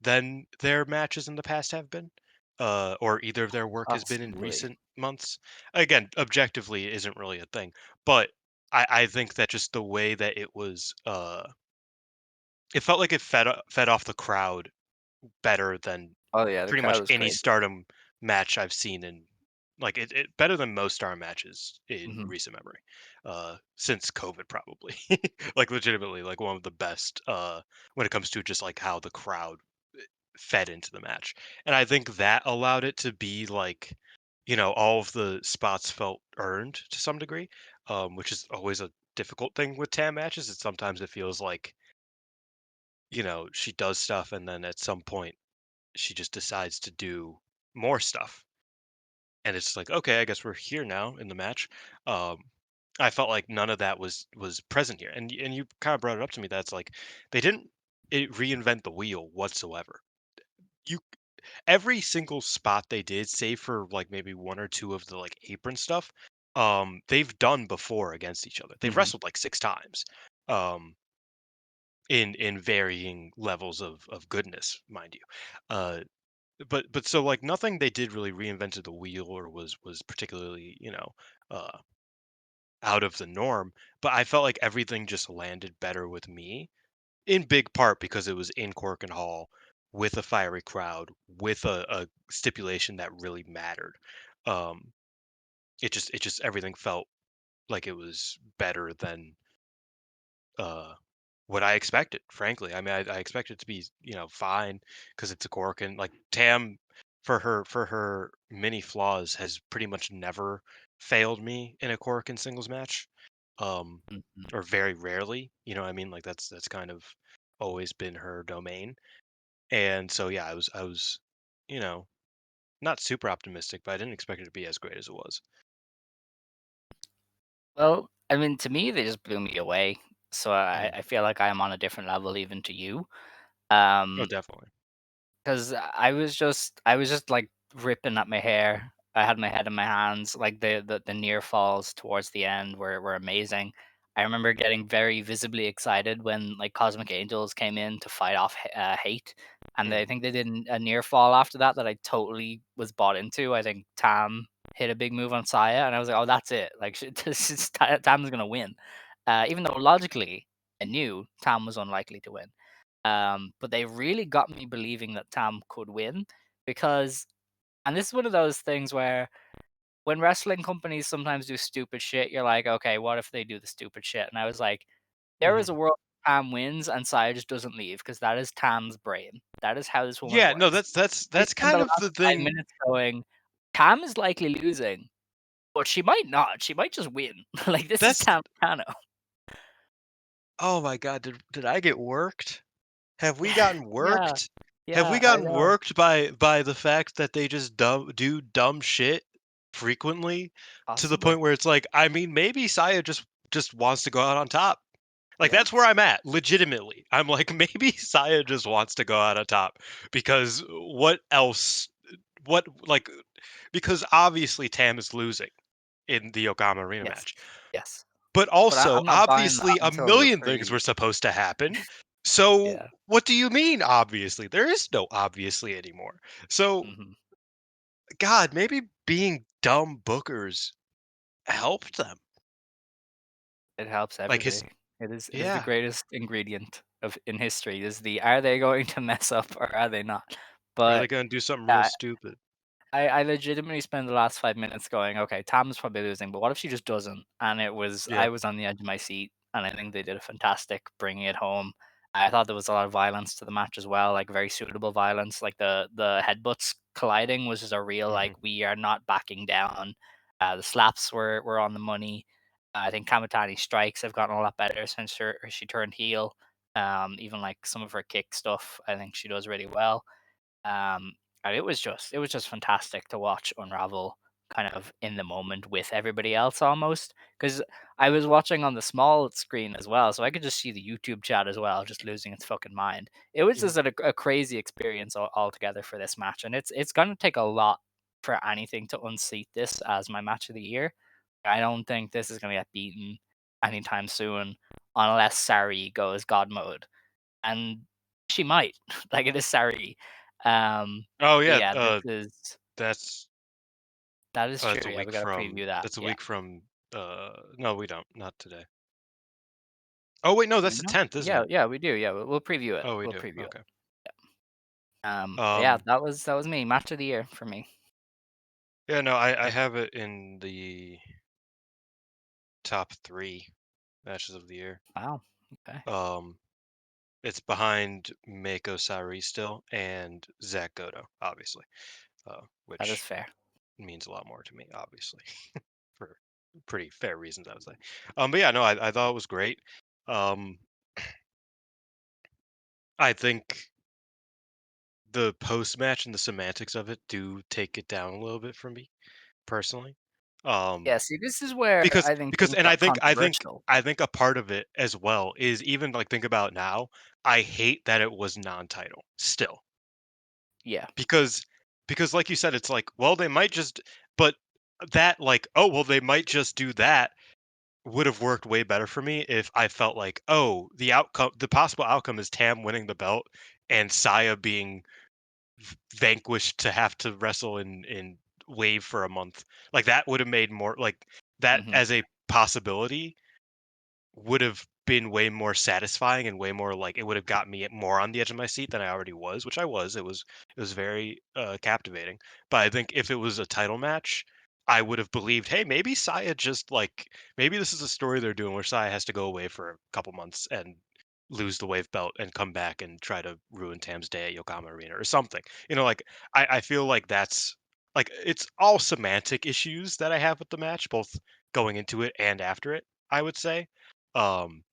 than their matches in the past have been, or either of their work has been in Possibly. recent. months. Again, objectively, it isn't really a thing, but I think that just the way that it was, it felt like it fed off the crowd better than Oh yeah, the pretty crowd much was any great. Stardom match I've seen in it better than most Star matches in Hmm. recent memory, since COVID probably. Like legitimately, like one of the best when it comes to just like how the crowd fed into the match, and I think that allowed it to be like, all of the spots felt earned to some degree, which is always a difficult thing with Tam matches. Is sometimes it feels like she does stuff and then at some point she just decides to do more stuff. And it's like, okay, I guess we're here now in the match. Um, I felt like none of that was present here, and you kind of brought it up to me. That's like they didn't reinvent the wheel whatsoever. You Every single spot they did, save for like maybe one or two of the like apron stuff, they've done before against each other. They've Hmm. wrestled like 6 times, um, in varying levels of goodness, mind you. Uh, but so like nothing they did really reinvented the wheel or was particularly uh out of the norm, but I felt like everything just landed better with me, in big part because it was in Corkin Hall with a fiery crowd with a stipulation that really mattered. um it just everything felt like it was better than uh what I expected, frankly. I mean, I expected it to be, fine because it's a cork, and like Tam, for her many flaws, has pretty much never failed me in a cork in singles match, um, Hmm. or very rarely. You know what I mean? Like that's kind of always been her domain, and so yeah, I was, you know, not super optimistic, but I didn't expect it to be as great as it was. Well, I mean, to me, they just blew me away. So I, Mhm. I feel like I am on a different level even to you. Oh, Um, definitely. Because I was just like ripping at my hair. I had my head in my hands. Like the near falls towards the end were amazing. I remember getting very visibly excited when like Cosmic Angels came in to fight off hate, and I Mhm. think they did a near fall after that that I totally was bought into. I think Tam hit a big move on Saya, and I was like, oh, that's it. Like this is Tam's gonna win, even though logically I knew Tam was unlikely to win. But they really got me believing that Tam could win because, and this is one of those things where when wrestling companies sometimes do stupid shit, you're like, okay, what if they do the stupid shit? And I was like, there is a Mhm. world Tam wins and Saya just doesn't leave because that is Tam's brain. That is how this woman Yeah, no, works. that's I that's spent the kind of last the 5 thing. minutes going, Tam is likely losing, but she might not. She might just win. Like this is That's Tam Nakano. Oh my god, did I get worked? Have we gotten Yeah, worked? Have we yeah, I gotten know. worked by the fact that they just do dumb shit frequently to the Possibly. point where it's like, I mean, maybe Saya just wants to go out on top. Like Yeah. that's where I'm at, legitimately. I'm like, maybe Saya just wants to go out on top because what else? What like because obviously Tam is losing in the Yokohama Arena Yes. match. Yes. But But also, I'm not buying that obviously, a until the million things were pre. supposed to happen. So, Yeah. what do you mean, obviously? There is no obviously anymore. So, Mhm. God, maybe being dumb bookers helped them. It helps Like his, everybody. It is the yeah, greatest ingredient of in history, is the are they going to mess up or are they not? are they But, gonna do something real yeah, stupid? I legitimately spent the last 5 minutes going, okay, Tam's probably losing, but what if she just doesn't? And Yeah. I was on the edge of my seat, and I think they did a fantastic bringing it home. I thought there was a lot of violence to the match as well, like very suitable violence. Like the headbutts colliding was just a real like Hmm. we are not backing down. The slaps were on the money. I think Kamitani strikes have gotten a lot better since she turned heel. Even like some of her kick stuff, I think she does really well. Um, and it was just fantastic to watch unravel kind of in the moment with everybody else almost, because I was watching on the small screen as well, so I could just see the YouTube chat as well, just losing its fucking mind. It was Hmm. just a crazy experience altogether for this match, and it's gonna take a lot for anything to unseat this as my match of the year. I don't think this is gonna get beaten anytime soon unless Sari goes God mode, and she might. Like, it is Sari. Oh But yeah, yeah, this is that's That is Oh, true. that's a Yeah, week we gotta from. preview that. That's a Yeah. week from. No, we don't. Not today. Oh wait, no, Do that's we the not? 10th, isn't Yeah, it? yeah, we do. Yeah, we'll preview it. Oh, we We'll do. preview it. Okay. But yeah, Um. that was me. Match of the year for me. Yeah. No, I have it in the top 3 matches of the year. Wow. Okay. Um. It's behind Mako Sairi still and Zach Goto, obviously, That is which fair. means a lot more to me, obviously, for pretty fair reasons, I would say. But yeah, no, I thought it was great. Um, I think the post match and the semantics of it do take it down a little bit for me personally. Yeah, see, this is where Because I think because things and I got think I think controversial. I think a part of it as well is even like think about now. I hate that it was non-title still. Yeah. Because like you said, it's like, well, they might just but that like, oh, well, they might just do that would have worked way better for me if I felt like, oh, the possible outcome is Tam winning the belt and Saya being vanquished to have to wrestle in Wave for a month. Like that would have made more like that Hmm. as a possibility would have been way more satisfying and way more like it would have got me more on the edge of my seat than I already was, which I was. It was very captivating. But I think if it was a title match, I would have believed, hey, maybe Saya just like maybe this is a story they're doing where Saya has to go away for a couple months and lose the wave belt and come back and try to ruin Tam's day at Yokohama Arena or something. Like I feel like that's like it's all semantic issues that I have with the match, both going into it and after it, I would say. Um,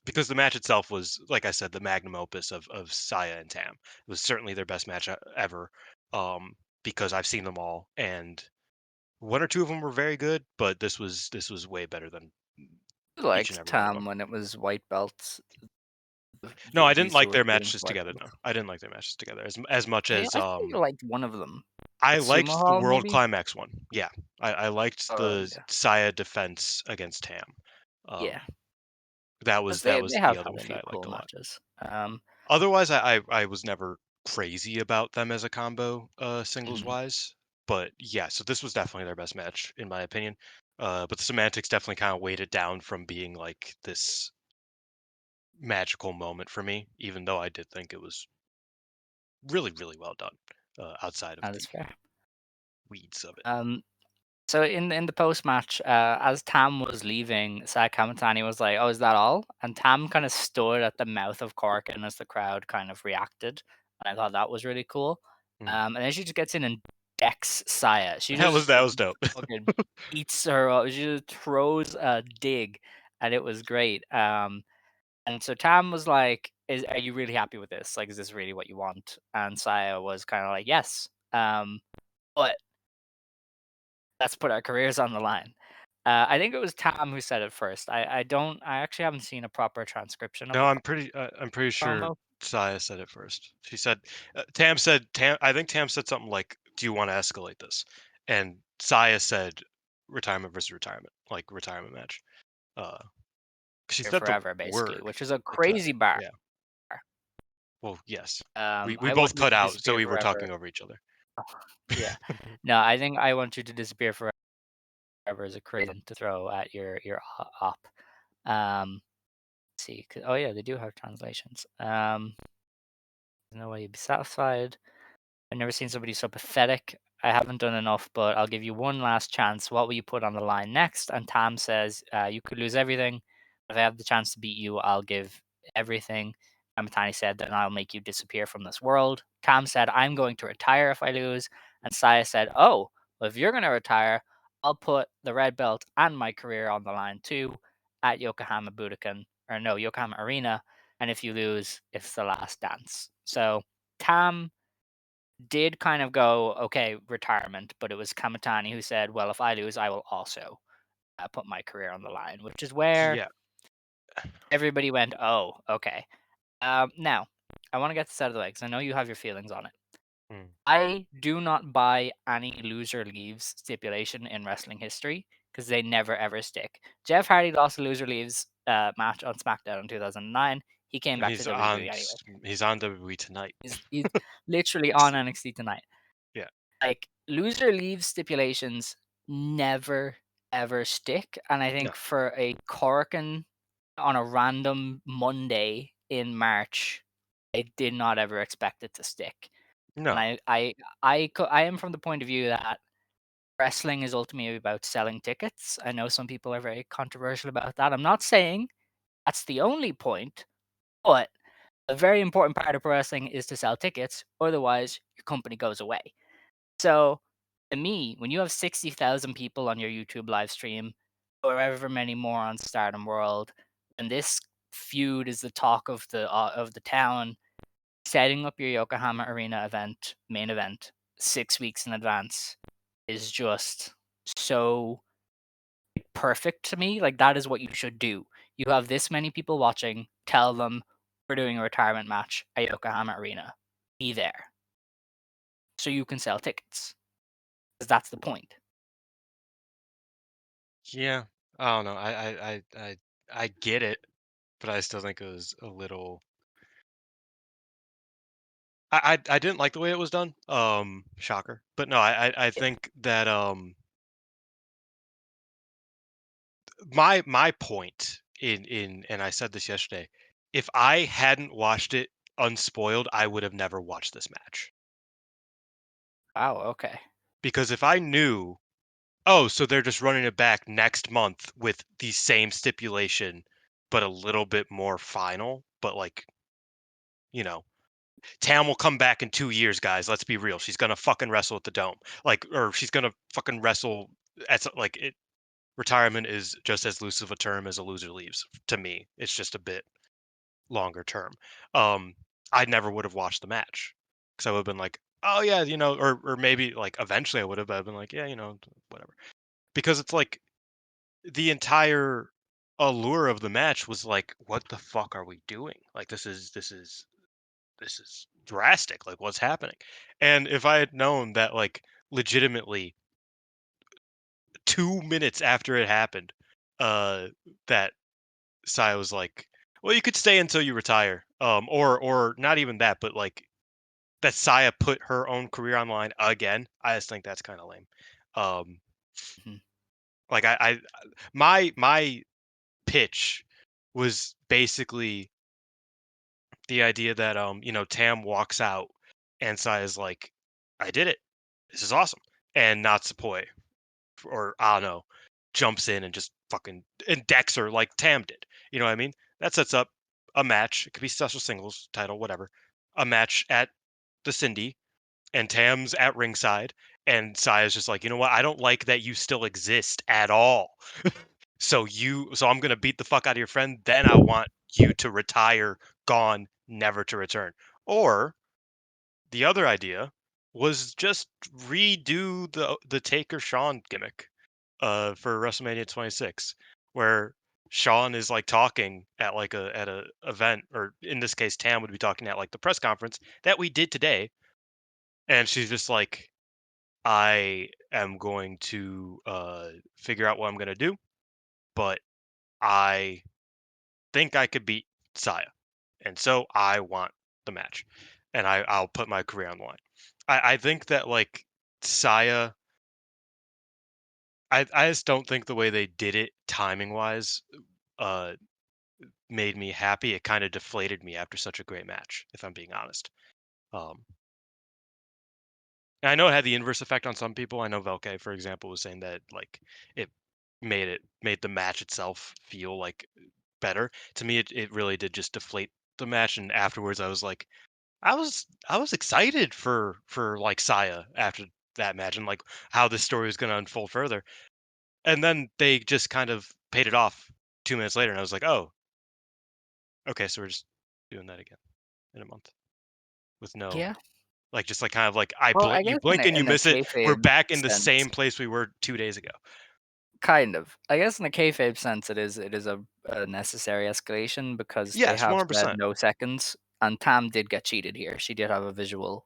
because the match itself was, like I said, the magnum opus of Saya and Tam. It was certainly their best match ever. Because I've seen them all, and one or two of them were very good, but this was way better than I each and liked every one of them. Tam when it was white belts. No, I didn't These two like were their feuding matches for white together. No, belts. I didn't like their matches together as much as I thought you liked one of them. I At Sumo liked the Hall, World maybe? Climax one. Yeah, I liked Oh, the yeah. Saya defense against Tam. Yeah. Um, that 'Cause was they, that they was the have other had a one that few I liked cool a lot. matches. Otherwise, I was never crazy about them as a combo, singles Mhm. wise. But yeah, so this was definitely their best match in my opinion. But the semantics definitely kind of weighed it down from being like this magical moment for me, even though I did think it was really, really well done, outside of That the is fair. weeds of it. So in the post match, as Tam was leaving, Saya Kamitani was like, "Oh, is that all?" And Tam kind of stood at the mouth of Korakuen as the crowd kind of reacted. And I thought that was really cool. Mm. And then she just gets in and decks Saya. She That was just that was dope. fucking beats her up. She just throws a dig, and it was great. And so Tam was like, "Are you really happy with this? Like, is this really what you want?" And Saya was kind of like, "Yes." But let's put our careers on the line. I think it was Tam who said it first. I actually haven't seen a proper transcription of No, the I'm pretty sure promo. Saya said it first. She said Tam. I think Tam said something like, "Do you want to escalate this?" And Saya said, "Retirement versus retirement, like retirement match." 'Cause she Here said the forever, basically, word which is a retire. crazy bar. Yeah. Well, yes. We I want both you cut to out, so disappear we were forever. talking over each other. Yeah. No, I think I want you to disappear forever is a crazy to throw at your op. Let's see. Oh yeah, they do have translations. There's no way you'd be satisfied. I've never seen somebody so pathetic. I haven't done enough, but I'll give you one last chance. What will you put on the line next? And Tam says, "You could lose everything. If I have the chance to beat you, I'll give everything." Amatani said, "Then I'll make you disappear from this world." Tam said, "I'm going to retire if I lose." And Saya said, "Oh, well, if you're going to retire, I'll put the red belt and my career on the line too at Yokohama Budokan, or no, Yokohama Arena. And if you lose, it's the last dance." So Tam did kind of go, okay, retirement, but it was Kamatani who said, well, if I lose, I will also put my career on the line, which is where Yeah. everybody went, oh, okay. Now, I want to get this out of the way because I know you have your feelings on it. Mm. I do not buy any loser leaves stipulation in wrestling history because they never ever stick. Jeff Hardy lost a loser leaves match on SmackDown in 2009. He came And back to WWE anyway. he's on WWE tonight. He's literally on NXT tonight. Yeah. like loser leaves stipulations never ever stick, and I No. think for a Korakuen on a random Monday in March, I did not ever expect it to stick. And No. I am from the point of view that wrestling is ultimately about selling tickets. I know some people are very controversial about that. I'm not saying that's the only point, but a very important part of pro wrestling is to sell tickets. Otherwise, your company goes away. So, to me, when you have 60,000 people on your YouTube live stream, or however many more on Stardom World, and this feud is the talk of the town, setting up your Yokohama Arena event, main event, 6 weeks in advance is just so perfect to me. Like that is what you should do. You have this many people watching. Tell them we're doing a retirement match at Yokohama Arena. Be there so you can sell tickets because that's the point. Yeah. I don't know. I get it, but I still think it was a little. I didn't like the way it was done. Shocker. But no, I Yeah. think that my point in and I said this yesterday, if I hadn't watched it unspoiled, I would have never watched this match. Wow. Okay. Because if I knew, oh, so they're just running it back next month with the same stipulation, but a little bit more final, but like, you know, Tam will come back in 2 years, guys. Let's be real. She's gonna fucking wrestle at the Dome, like, or she's gonna fucking wrestle at like it. Retirement is just as loose of a term as a loser leaves. To me, it's just a bit longer term. Um, I never would have watched the match because I would have been like, oh yeah, or maybe like eventually I would have, but I've been like, yeah, whatever. Because it's like the entire allure of the match was like, what the fuck are we doing? Like this is drastic. Like what's happening? And if I had known that like legitimately 2 minutes after it happened, uh, that Saya was like, well, you could stay until you retire. Or not even that, but like that Saya put her own career online again. I just think that's kind of lame. Um, Mhm. like my pitch was basically the idea that Tam walks out and Saya's like, I did it. This is awesome. And Natsupoi, or I don't know, jumps in and just fucking and decks her like Tam did. You know what I mean? That sets up a match. It could be special singles title, whatever. A match at the Cindy, and Tam's at ringside, and Saya's just like, you know what? I don't like that you still exist at all. So I'm gonna beat the fuck out of your friend. Then I want you to retire, gone, never to return. Or the other idea was just redo the Taker Sean gimmick for WrestleMania 26, where Sean is like talking at like a event, or in this case, Tam would be talking at like the press conference that we did today, and she's just like, I am going to figure out what I'm gonna do, but I think I could beat Saya, and so I want the match, and I'll put my career on the line. I think that like Saya, I just don't think the way they did it timing wise uh made me happy. It kind of deflated me after such a great match, if I'm being honest. Um, and I know it had the inverse effect on some people. I know Velke, for example, was saying that like it made the match itself feel like better. To me, it really did just deflate the match. And afterwards, I was like, I was excited for like Saya after that match and like how this story was going to unfold further. And then they just kind of paid it off 2 minutes later, and I was like, oh, okay, so we're just doing that again in a month with no, Yeah. like, just like kind of like I Well, blink, I you guess blink and you in a miss it. We're kayfabe back in the sense, same place we were 2 days ago. kind of. I guess in a kayfabe sense, it is a necessary escalation because they Yes, have said 100%. no seconds, and Tam did get cheated here. She did have a visual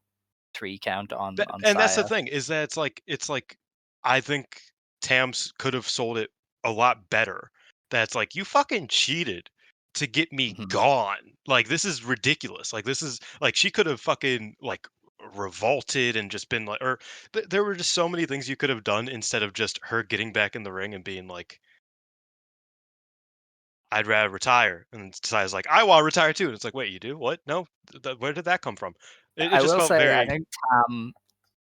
3 count on And that's the Saya. thing, is that it's like I think Tams could have sold it a lot better. That's like, you fucking cheated to get me Mhm. gone. Like, this is ridiculous. Like, this is like she could have fucking like revolted and just been like, or there were just so many things you could have done instead of just her getting back in the ring and being like, I'd rather retire. And Saya's like, I want to retire too. And it's like, wait, you do? What? No, where did that come from? It I just will felt say, I very think Tam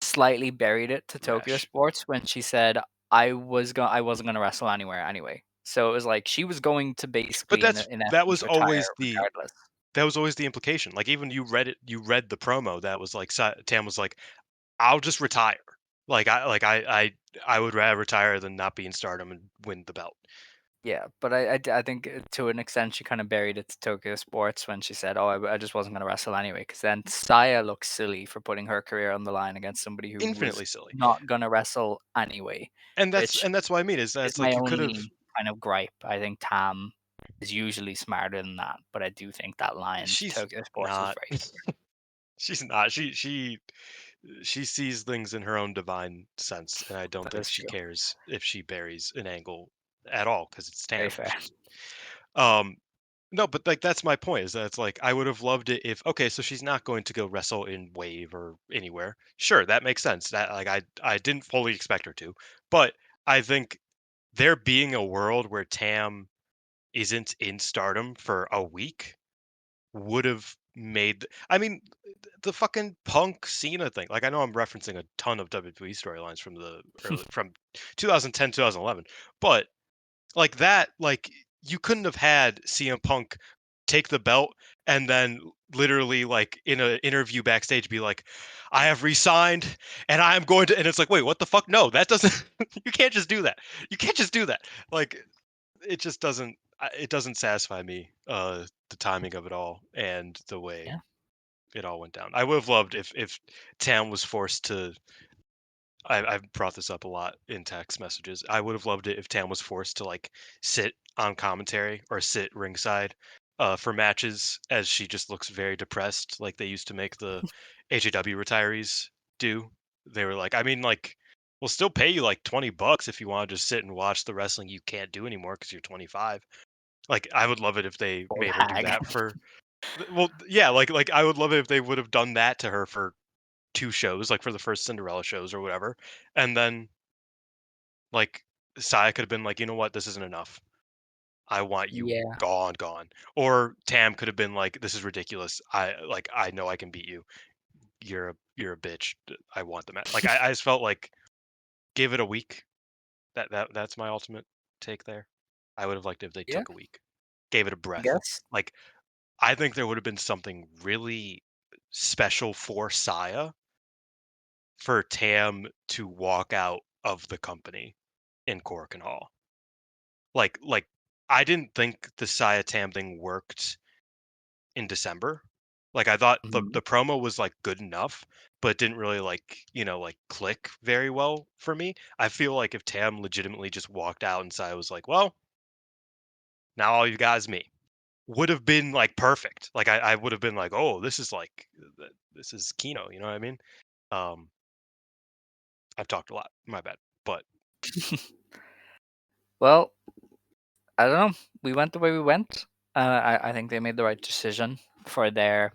slightly buried it to Tokyo rash. Sports when she said, I wasn't gonna wrestle anywhere anyway." So it was like she was going to But basically, that's in that essence, was retire always the regardless. that was always the implication. Like even you read the promo that was like Tam was like, I'll just retire. I would rather retire than not be in Stardom and win the belt. Yeah, but I think to an extent she kind of buried it to Tokyo Sports when she said, "Oh, I just wasn't going to wrestle anyway." Because then Saya looks silly for putting her career on the line against somebody who was Infinitely silly. not going to wrestle anyway, which And that's what I mean is that is it's my like you could have only kind of gripe. I think Tam is usually smarter than that, but I do think that line to she's Tokyo Sports was not very clear. she's not she sees things in her own divine sense, and I don't That think is she true. cares if she buries an angle at all because it's Very Tam. fair. Um, no, but like that's my point is that it's like I would have loved it if okay, so she's not going to go wrestle in Wave or anywhere. Sure, that makes sense. That like I didn't fully expect her to, but I think there being a world where Tam isn't in Stardom for a week would have made. I mean, the fucking Punk Cena thing. Like I know I'm referencing a ton of WWE storylines from the early from 2010 2011, but like that, like you couldn't have had CM Punk take the belt and then literally like in an interview backstage be like, I have resigned and I am going to, and it's like, wait, what the fuck? No, that doesn't, you can't just do that. You can't just do that. Like it just doesn't, it doesn't satisfy me, the timing of it all and the way Yeah. it all went down. I would have loved if Tam was forced to, I've brought this up a lot in text messages. I would have loved it if Tam was forced to like sit on commentary or sit ringside for matches, as she just looks very depressed, like they used to make the HAW retirees do. They were like, I mean, like, we'll still pay you like $20 if you want to just sit and watch the wrestling you can't do anymore because you're 25. Like, I would love it if they Old made her do hag. that for. Well, yeah, like I would love it if they would have done that to her for 2 shows, like, for the first Cinderella shows or whatever, and then, like, Saya could have been like, "You know what? This isn't enough. I want you Yeah. gone, gone." Or Tam could have been like, "This is ridiculous. I know I can beat you. You're a bitch. I want the match." Like, I just felt like give it a week. That's my ultimate take there. I would have liked if they Yeah, took a week, gave it a I breath. guess. Like, I think there would have been something really special for Saya for Tam to walk out of the company in Korakuen Hall. Like I didn't think the Saya Tam thing worked in December. Like I thought Mhm. the promo was like good enough, but it didn't really like, like click very well for me. I feel like if Tam legitimately just walked out and Saya was like, well, now all you guys me, would have been like perfect. Like I would have been like, oh, this is like this is Kino, you know what I mean? Um I've talked a lot, my bad. But Well, I don't know. We went the way we went. I think they made the right decision for their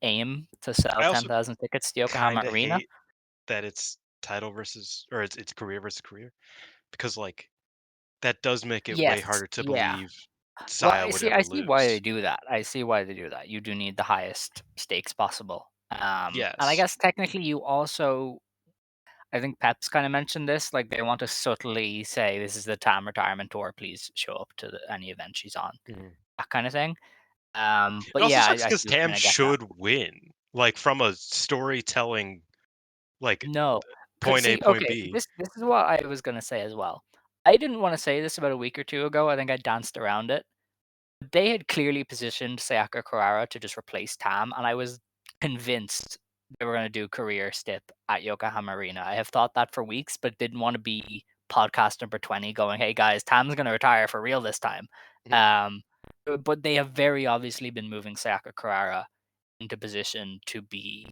aim to sell I also 10,000 tickets to Yokohama kind of Arena. hate that it's title versus or it's career versus career because like that does make it way Yes, harder to yeah. believe Well, Saya would I ever see why they lose. do that. I see why they do that. You do need the highest stakes possible. And I Yes. guess technically you also, I think Pep's kind of mentioned this, like they want to subtly say this is the Tam retirement tour. Please show up to any event she's on, Mhm. that kind of thing. It But also yeah, sucks I because do Tam kind of get that. should win, like from a storytelling, like No, because point A, see, point okay, B. this is what I was gonna say as well. I didn't want to say this about a week or two ago. I think I danced around it. They had clearly positioned Sayaka Kurara to just replace Tam, and I was convinced they were going to do career stip at Yokohama Arena. I have thought that for weeks, but didn't want to be podcast number 20 going, hey guys, Tam's going to retire for real this time. Mhm. Um, but they have very obviously been moving Sayaka Kurara into position to be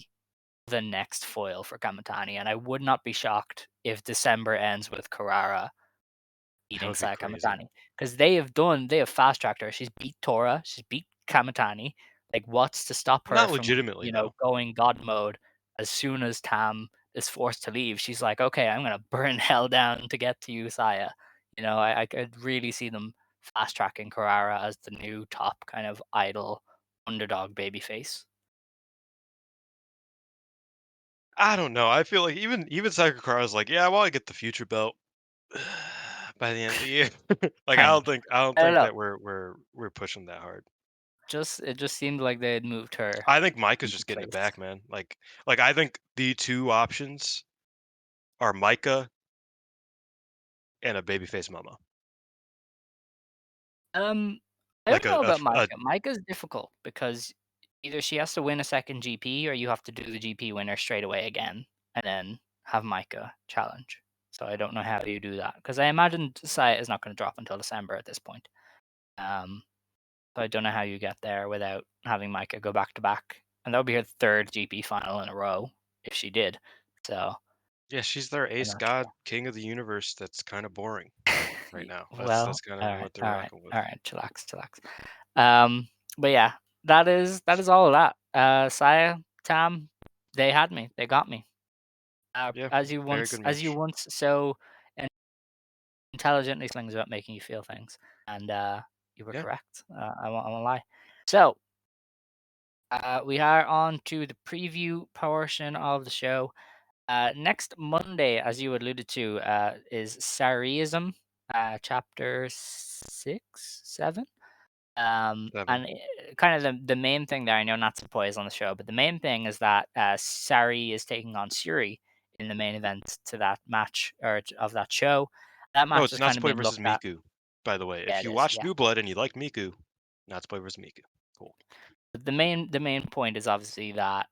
the next foil for Kamitani, and I would not be shocked if December ends with Kurara That beating would be Saya crazy. Kamitani because they have fast tracked her. She's beat Tora, she's beat Kamitani. Like, what's to stop her Not from legitimately though. going God mode as soon as Tam is forced to leave, she's like, "Okay, I'm gonna burn hell down to get to you, Saya." I could really see them fast tracking Carrara as the new top kind of idol underdog babyface. I don't know. I feel like even Sakakura's like, yeah, well, I get the future belt by the end of the year. Like I know. I don't I don't think know. that we're pushing that hard. It just seemed like they had moved her I think Micah's into just getting it place. back, man. Like I think the two options are Micah and a babyface Momo. Um, I Like don't know a about f- a Micah. Micah's difficult because either she has to win a second GP or you have to do the GP winner straight away again and then have Micah challenge. So I don't know how you do that because I imagine Saya is not going to drop until December at this point. Um, so I don't know how you get there without having Micah go back to back, and that would be her third GP final in a row if she did. So Yeah, she's their I'm ace not sure. god, king of the universe. That's kind of boring right now. Well, That's kind of what they're rocking with. all right, chillax, chillax. But yeah, that is all of that. Saya, Tam, they had me, they got me. Yeah, very good As you match. once so intelligently things about making you feel things, and you were Yeah, correct. I won't lie. So we are on to the preview portion of the show. Next Monday, as you alluded to, is Sariism, chapter 6, 7. seven. And kind of the main thing there, I know not to spoil on the show, but the main thing is that Sari is taking on Suri in the main event to that match of that show. That Oh, match it's is kind of Natsupoi being versus looked at. Miku, by the way. Yeah, If it you is. watched Yeah. New Blood and you like Miku, Natsupoi versus Miku. Cool. But the main point is obviously that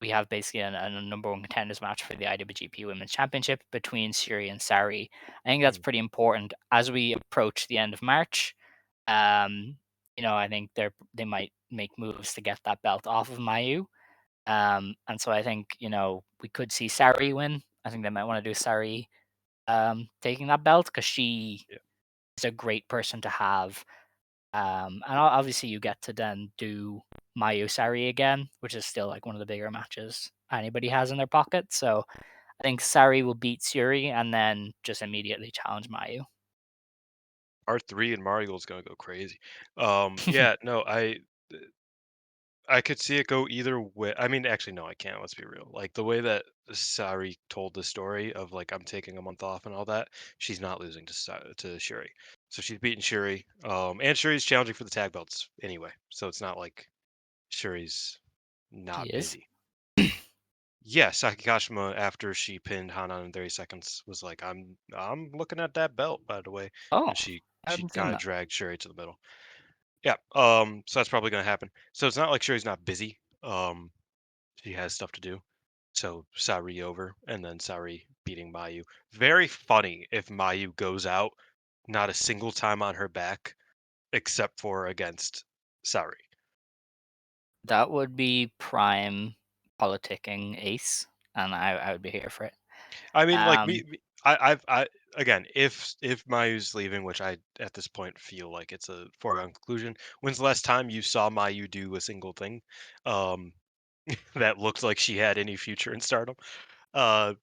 we have basically a number one contenders match for the IWGP Women's Championship between Suri and Sari. I think that's Mm. pretty important as we approach the end of March. Um, I think they might make moves to get that belt off of Mayu. And so I think we could see Sari win. I think they might want to do Sari taking that belt because she Yeah. is a great person to have. And obviously you get to then do Mayu Sari again, which is still like one of the bigger matches anybody has in their pocket. So I think Sari will beat Suri and then just immediately challenge Mayu. R3 and Marigold's gonna go crazy. Yeah, no, I could see it go either way. I mean, actually, no, I can't. Let's be real. Like the way that Sari told the story of like I'm taking a month off and all that, she's not losing to Shuri. So she's beating Shuri. And Shuri's challenging for the tag belts anyway. So it's not like Shuri's She not is. busy. Yeah, Saki Kashima after she pinned Hanan in 30 seconds was like, I'm looking at that belt, by the way. Oh, And I she haven't seen kind of that. dragged Shuri to the middle. Yeah, so that's probably gonna happen. So it's not like Shuri's not busy. She has stuff to do. So Sari over and then Sari beating Mayu. Very funny if Mayu goes out not a single time on her back except for against Sari. That would be prime politicking ace, and I would be here for it. I mean, like Um, I again, if Mayu's leaving, which I at this point feel like it's a foregone conclusion. When's the last time you saw Mayu do a single thing, um, that looked like she had any future in Stardom? Uh,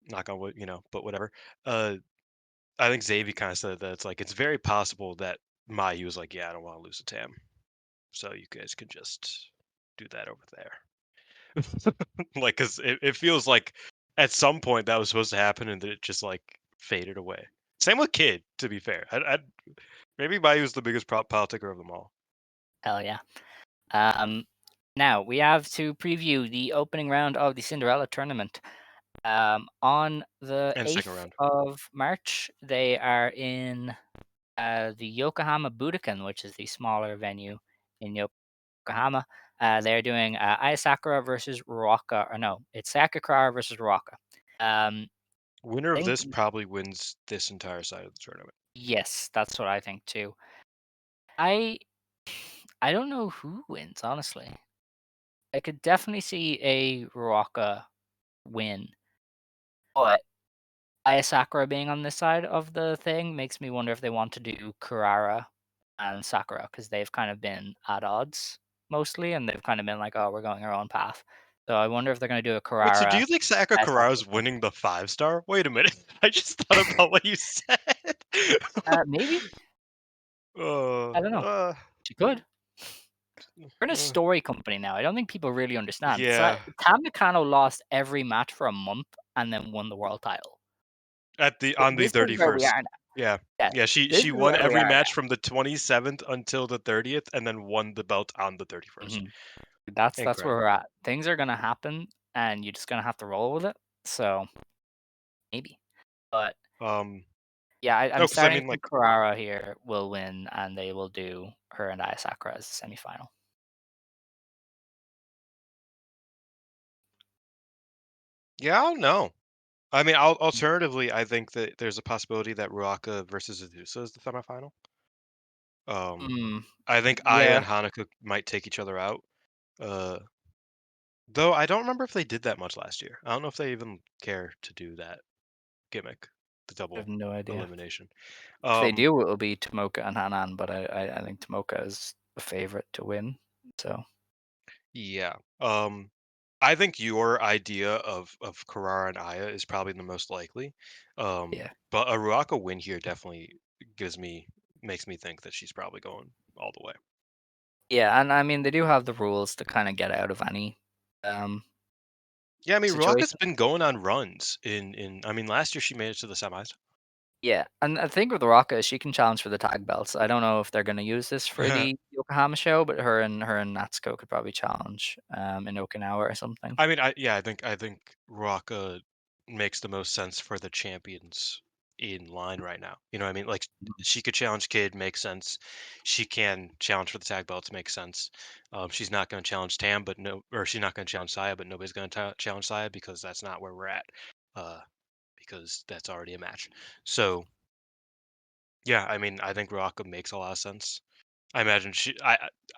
Knock on wood, but whatever. Uh, I think Xavi kind of said that it's like it's very possible that Mayu was like, yeah, I don't want to lose to Tam, so you guys can just do that over there. Like, cause it feels like at some point that was supposed to happen and then it just like faded away. Same with Kid, to be fair. Maybe Mayu's the biggest politicker of them all. hell yeah. Um, Now we have to preview the opening round of the Cinderella Tournament. On the And second 8th round. of March, they are in the Yokohama Budokan, which is the smaller venue in Yokohama. They're doing Aya Sakura versus Ruaka, or no, it's Sakakura versus Ruaka. Um, Winner I of think this probably wins this entire side of the tournament. yes, that's what I think too. I I don't know who wins, honestly. I could definitely see a Ruaka win, but Aya Sakura being on this side of the thing makes me wonder if they want to do Kurara and Sakura because they've kind of been at odds mostly, and they've kind of been like, "Oh, we're going our own path." So I wonder if they're going to do a Wait, so do Carrara you think Sayaka Asako Carrara's thing. winning the 5-star? Wait a minute. I just thought about what you said. Maybe. uh, I don't know. uh, She could. We're in a uh, story company now. I don't think people really understand. yeah. Tam Nakano lost every match for a month and then won the world title. On the This is where we 31st. are now. Yeah. Yeah, Yeah, this she is won where we every are match from the 27th until the 30th and then won the belt on the now. 31st. That's where Incredible. we're at. Things are gonna happen, and you're just gonna have to roll with it. So maybe, but Um yeah, I'm no, cuz I starting to mean like think Carrara here will win, and they will do her and Aya Sakura as a semifinal. yeah, I don't know. I mean, alternatively, I think that there's a possibility that Ruaka versus Azusa is the semifinal. Um Hmm. I think Aya Yeah, and Hanukkah might take each other out. Uh Though I don't remember if they did that much last year. I don't know if they even care to do that gimmick, the I have double no idea. elimination. If they Um, do, it will be Tomoka and Hanan, but I think Tomoka is the favorite to win. So yeah. I think your idea of Carrara and Aya is probably the most likely. yeah, But a Ruaka win here definitely makes me think that she's probably going all the way. yeah, and I mean they do have the rules to kind of get out of any um Yeah, I mean Ruaka's situation. been going on runs in I mean last year she made it to the semis. Yeah, and I think with Rocka, she can challenge for the tag belts. I don't know if they're gonna use this for the Yokohama show, but her and Natsuko could probably challenge in Okinawa or something. I mean, I think Ruaka makes the most sense for the champions in line right now. You know what I mean? Like Mhm. she could challenge Kid, makes sense. She can challenge for the tag belts, makes sense. She's not going to challenge Tam, but no, or she's not going to challenge Saya, but nobody's going to challenge Saya because that's not where we're at. Uh, because that's already a match. So yeah, I mean, I think Ruaka makes a lot of sense. I imagine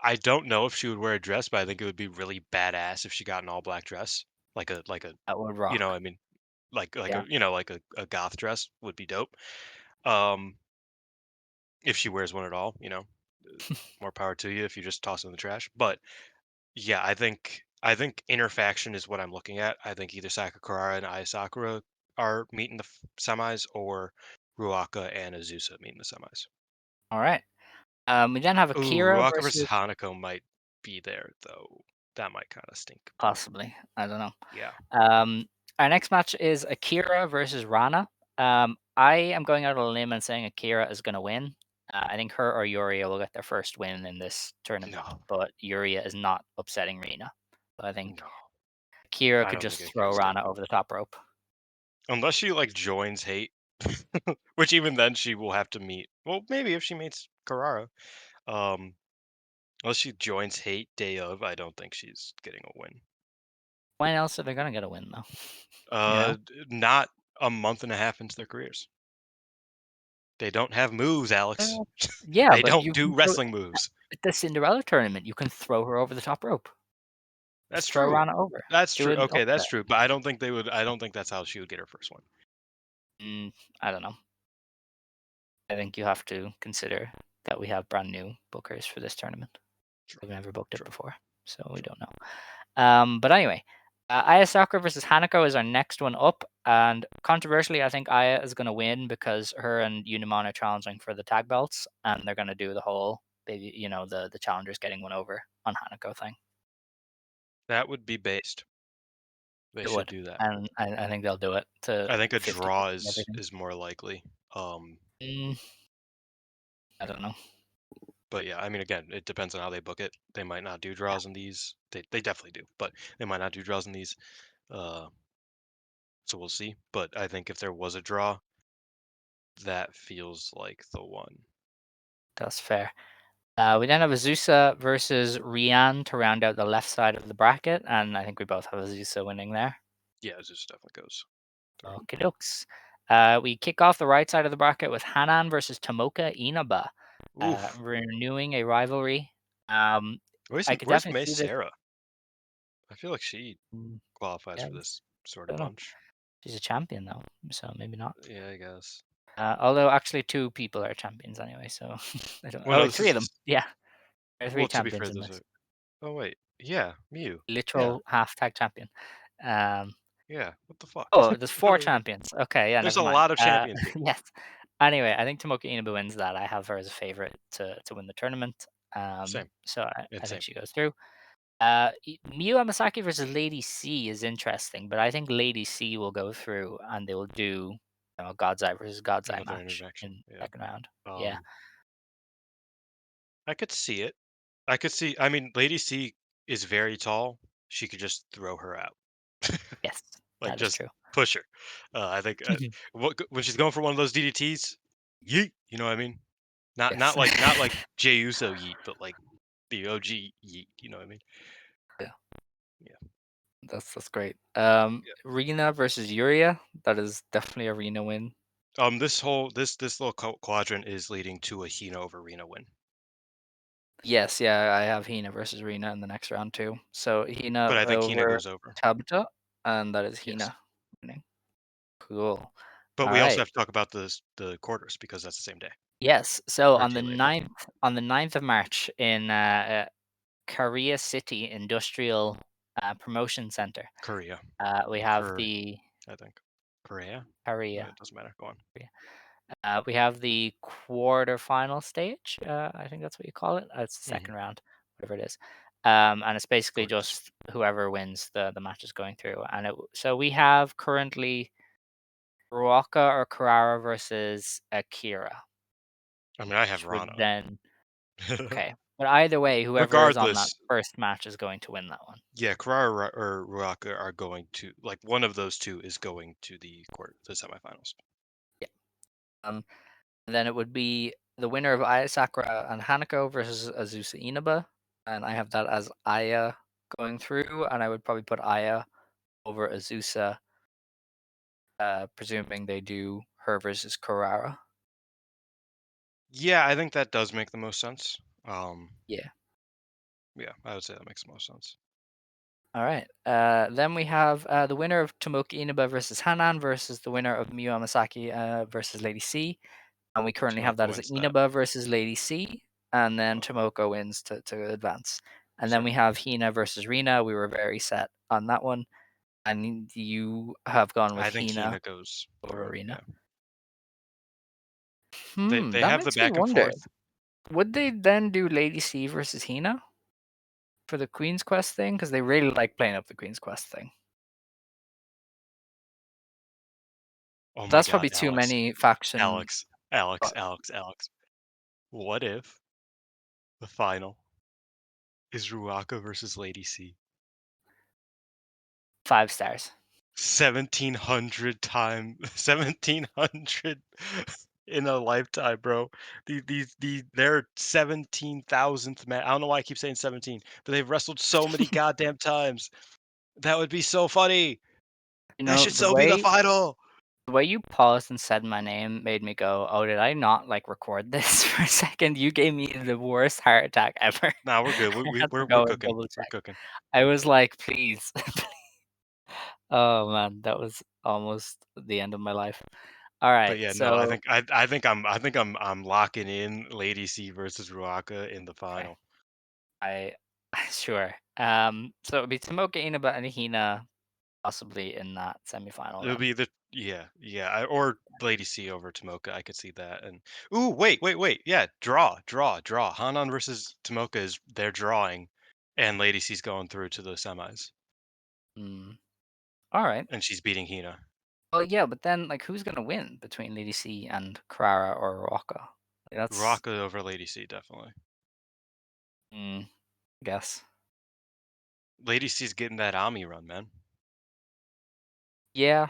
I don't know if she would wear a dress, but I think it would be really badass if she got an all black dress, like a That would you know, rock. I mean, like Yeah. a like a goth dress would be dope. Um, if she wears one at all, more power to you if you just toss it in the trash. But yeah, I think interfaction is what I'm looking at. I think either Sakakura and Ai Sakura are meeting the semis, or Ruaka and Azusa meeting the semis. All right. We then have Ooh, Akira Ruaka versus versus Hanako might be there though. That might kind of stink, but possibly. I don't know. yeah. Our next match is Akira versus Rana. I am going out on a limb and saying Akira is going to win. I think her or Yuria will get their first win in this tournament, No, but Yuria is not upsetting Rina. So I think no. Akira I could don't think just throw Akira's doing Rana it. over the top rope. Unless she like joins Hate, which even then she will have to meet. Well, maybe if she meets Carrara. Um, unless she joins Hate day of, I don't think she's getting a win. When else are they gonna get a win though? You know? Not a month and a half into their careers. They don't have moves, Alex. Uh, yeah, They but don't you can do throw wrestling moves. at the Cinderella tournament. You can throw her over the top rope. That's Just throw true. Rana over. That's Do true. an Okay, that's upset. true. But I don't think they would. I don't think that's how she would get her first one. I don't know. I think you have to consider that we have brand new bookers for this tournament. True. We've never booked it True. before, so we True. don't know. But anyway, Aya Sakura versus Hanako is our next one up, and controversially, I think Aya is going to win because her and Unimon are challenging for the tag belts, and they're going to do the whole baby, the challengers getting one over on Hanako thing. That would be based. They It should would, do that. and I think they'll do it to I think a 50 draw and everything. is more likely. Mm, I don't know. But yeah, I mean, again, it depends on how they book it. They might not do Yeah, draws in these. They definitely do, but they might not do draws in these. Uh, so we'll see. But I think if there was a draw, that feels like the one. that's fair. We then have Azusa versus Rian to round out the left side of the bracket, and I think we both have Azusa winning there. Yeah, it just definitely goes through. Okay, dokes. We kick off the right side of the bracket with Hanan versus Tomoka Inaba, Oof. renewing a rivalry. I could Where's definitely May see this. Sarah? I feel like she Mm, qualifies Yeah, for this sort I of don't know. bunch. She's a champion though, so maybe not. Yeah, I guess. Although actually, two people are champions anyway, so I don't. Well, Oh, no, wait, this three of them. is Yeah, there are three well. To be champions fair, in there's this. a. Oh wait. Yeah, Mew. Yeah, literal half tag champion. Um, yeah. What the fuck? oh, there's 4 champions. Okay, yeah, There's never a mind. lot of champions here. Yes. Anyway, I think Tomoka Inaba wins that. I have her as a favorite to win the tournament. Same. So I think Same. she goes through. Miyu Amasaki versus Lady C is interesting, but I think Lady C will go through and they will do God's Eye versus God's Eye Another match interaction. in Yeah. second round. Yeah. Um, I could see it. I could see. I mean, Lady C is very tall. She could just throw her out. Yes, Like that is just true. push her. I think when she's going for one of those DDTs, yeet. You know what I mean? Not Yes. not like Jey Uso yeet, but like the OG yeet. You know what I mean? Yeah, Yeah. that's great. Yeah. Rina versus Yuria. That is definitely a Rina win. This little quadrant is leading to a Hina over Rena win. Yes, yeah, I have Hina versus Rina in the next round too. So Hina But I think Hina over goes over. Tabata, and that is Yes. Hina winning. Cool. But All we also right. have to talk about the quarters because that's the same day Yes. So or a on day the later. 9th of March in Korea City Industrial Promotion Center, Korea. we have Korea, the I think. Korea? Korea. It doesn't matter. Go on. We have the quarterfinal stage. I think that's what you call it. It's the Hmm. second round, whatever it is. And it's basically Quarters. just whoever wins the match is going through. So we have currently Ruaka or Carrara versus Akira, I mean, I have which would Rana. then okay. But either way, whoever is on that Regardless, first match is going to win that one. yeah, Karara or Ruaka are going to like one of those two is going to the semifinals. Yeah. Um, and then it would be the winner of Aya Sakura and Hanako versus Azusa Inaba, and I have that as Aya going through, and I would probably put Aya over Azusa, presuming they do her versus Carrara. Yeah, I think that does make the most sense. Um, Yeah. yeah, I would say that makes the most sense. All right. Then we have the winner of Tomoka Inaba versus Hanan versus the winner of Miyu Amasaki versus Lady C. And we currently have Tomoko that as wins that. Inaba versus Lady C. And then Uh, Tomoko wins to advance. And then Same. we have Hina versus Rina. We were very set on that one. And you have gone with I think Hina Hina goes over through. Rina. Yeah, they That have the makes me back and wonder. forth. Would they then do Lady C versus Hina for the Queen's Quest thing? Because they really like playing up the Queen's Quest thing. Oh my That's God, probably too Alex, many faction. Alex, Alex, Alex, Alex. What if the final is Ruaka versus Lady C? 5 stars. 1700 time 1700 in a lifetime, bro. They're 17,000th man. I don't know why I keep saying 17, but they've wrestled so many goddamn times. That would be so funny. You That know, should so be the final. the way you paused and said my name made me go, "Oh, did I not like record this for a second?" You gave me the worst heart attack ever. Nah, we're good. I had to We're go and cooking. double We're check. cooking. I was like, "Please." Oh man, that was almost the end of my life. All right, But yeah, no, so I think I'm locking in Lady C versus Ruaka in the okay, final. I sure. So it would be Tomoka Inaba and Hina possibly in that semifinal It'll then. be the yeah, or Lady C over Tomoka. I could see that. And ooh, wait. Yeah, draw. Hanan versus Tomoka is they're drawing, and Lady C's going through to the semis, Mm. All right. and she's beating Hina. Well, yeah, but then like who's gonna win between Lady C and Carrara or Rocca? Like, that's Rocka over Lady C, definitely. I guess. Lady C's getting that Ami run, man. Yeah,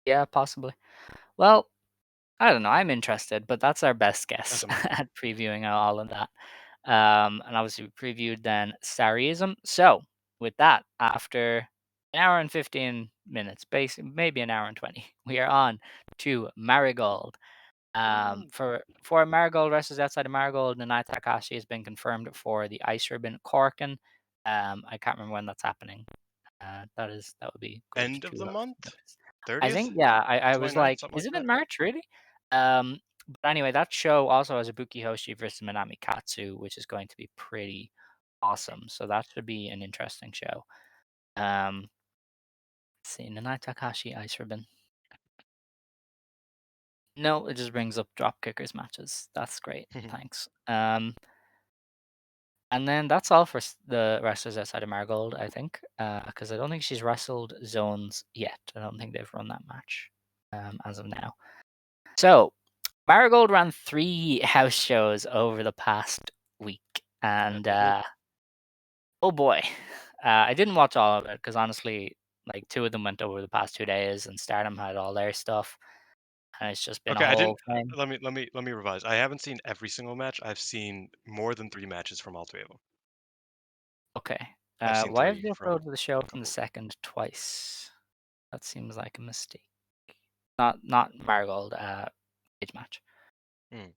yeah, possibly. Well, I don't know. I'm interested, but that's our best That's guess a money. at previewing all of that. And obviously we previewed then Starryism. So with that, after an hour and 15 minutes, maybe an hour and 20, we are on to Marigold. Ooh. For Marigold wrestlers outside of Marigold, Nanae Takahashi has been confirmed for the Ice Ribbon Corkin. I can't remember when that's happening. That would be good End of to the month, notice. I 30th, think yeah. I was 29th, like, something is like it in that. March really? But anyway, that show also has Ibuki Hoshi versus Minami Katsu, which is going to be pretty awesome. So that should be an interesting show. Um, let's see, Nanae Takahashi Ice Ribbon. No, it just brings up drop kickers matches. That's great. Thanks. And then that's all for the wrestlers outside of Marigold, I think, because I don't think she's wrestled Zones yet. I don't think they've run that match as of now. So Marigold ran 3 house shows over the past week, and They did. oh boy, I didn't watch all of it because honestly, like 2 of them went over the past 2 days, and Stardom had all their stuff, and it's just been a Okay, I didn't. whole thing. Let me revise. I haven't seen every single match. I've seen more than 3 matches from all 3 of them. Okay, I've seen why have 3 you from uploaded the show a from the couple. second twice? That seems like a mistake. Not Marigold, cage match. Hmm.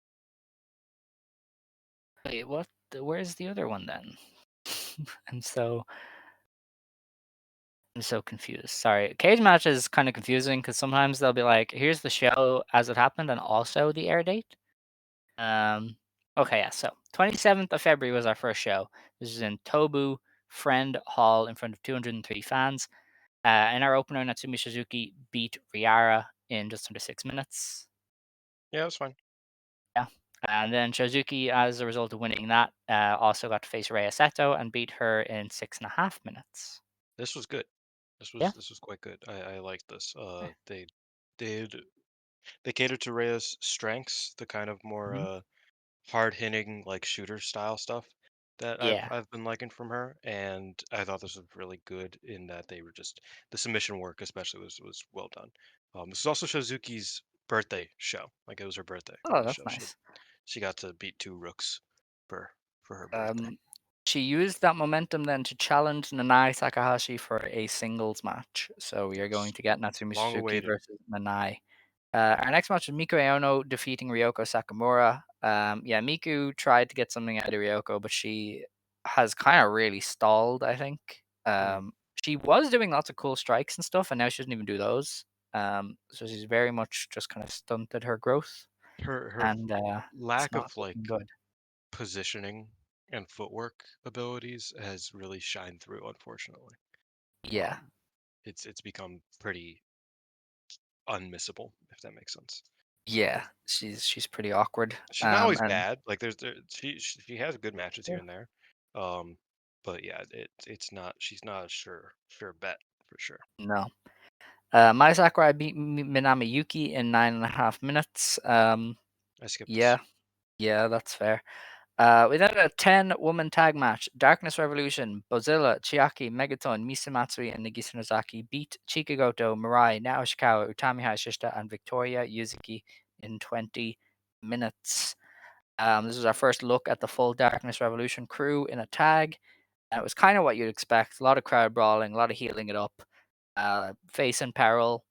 Wait, what? Where's the other one then? I'm so I'm so confused. Sorry. Cage match is kind of confusing because sometimes they'll be like, "Here's the show as it happened, and also the air date." Um. Okay, yeah. So 27th of February was our first show. This is in Tobu Friend Hall in front of 203 fans. In our opener, Natsumi Suzuki beat Riara in just under 6 minutes. Yeah, it was fine. Yeah. And then Suzuki, as a result of winning that, also got to face Rhea Seto and beat her in 6.5 minutes. This was good. This Yeah. was this was quite good. I liked this. They did they catered to Rhea's strengths, the kind of more Mhm. hard hitting like shooter style stuff that Yeah. I've been liking from her, and I thought this was really good in that they were just the submission work especially was well done. This is also Suzuki's birthday show. Like it was her birthday on Oh, the that's show. nice. She got to beat 2 rooks for her birthday. Um, she used that momentum then to challenge Nanae Takahashi for a singles match. So we are going Yes, to get Natsumi long Suzuki awaited. versus Nanae. Our next match was Miku Aono defeating Ryoko Sakamura. Yeah, Miku tried to get something out of Ryoko, but she has kind of really stalled, I think. Hmm. She was doing lots of cool strikes and stuff, and now she doesn't even do those. So she's very much just kind of stunted her growth, Her and it's lack not of looking like good. positioning and footwork abilities has really shined through, unfortunately. Yeah, Um, it's become pretty unmissable, if that makes sense. yeah, Um, she's pretty awkward. she's not always And bad. Like she has good matches here yeah, and there. Um, but yeah, it's not she's not a sure bet for sure. no. Mai Sakurai beat Minami Yuki in 9.5 minutes. I skipped this. Yeah, yeah, that's fair. We then had a 10-woman tag match. Darkness Revolution, Bozilla, Chiaki, Megaton, Misa Matsui, and Nagisa Nozaki beat Chikagoto, Mirai, Nao Ishikawa, Utami Hayashishita, and Victoria Yuzuki in 20 minutes. This was our first look at the full Darkness Revolution crew in a tag. It was kind of what you'd expect. A lot of crowd brawling, a lot of healing it up, face in peril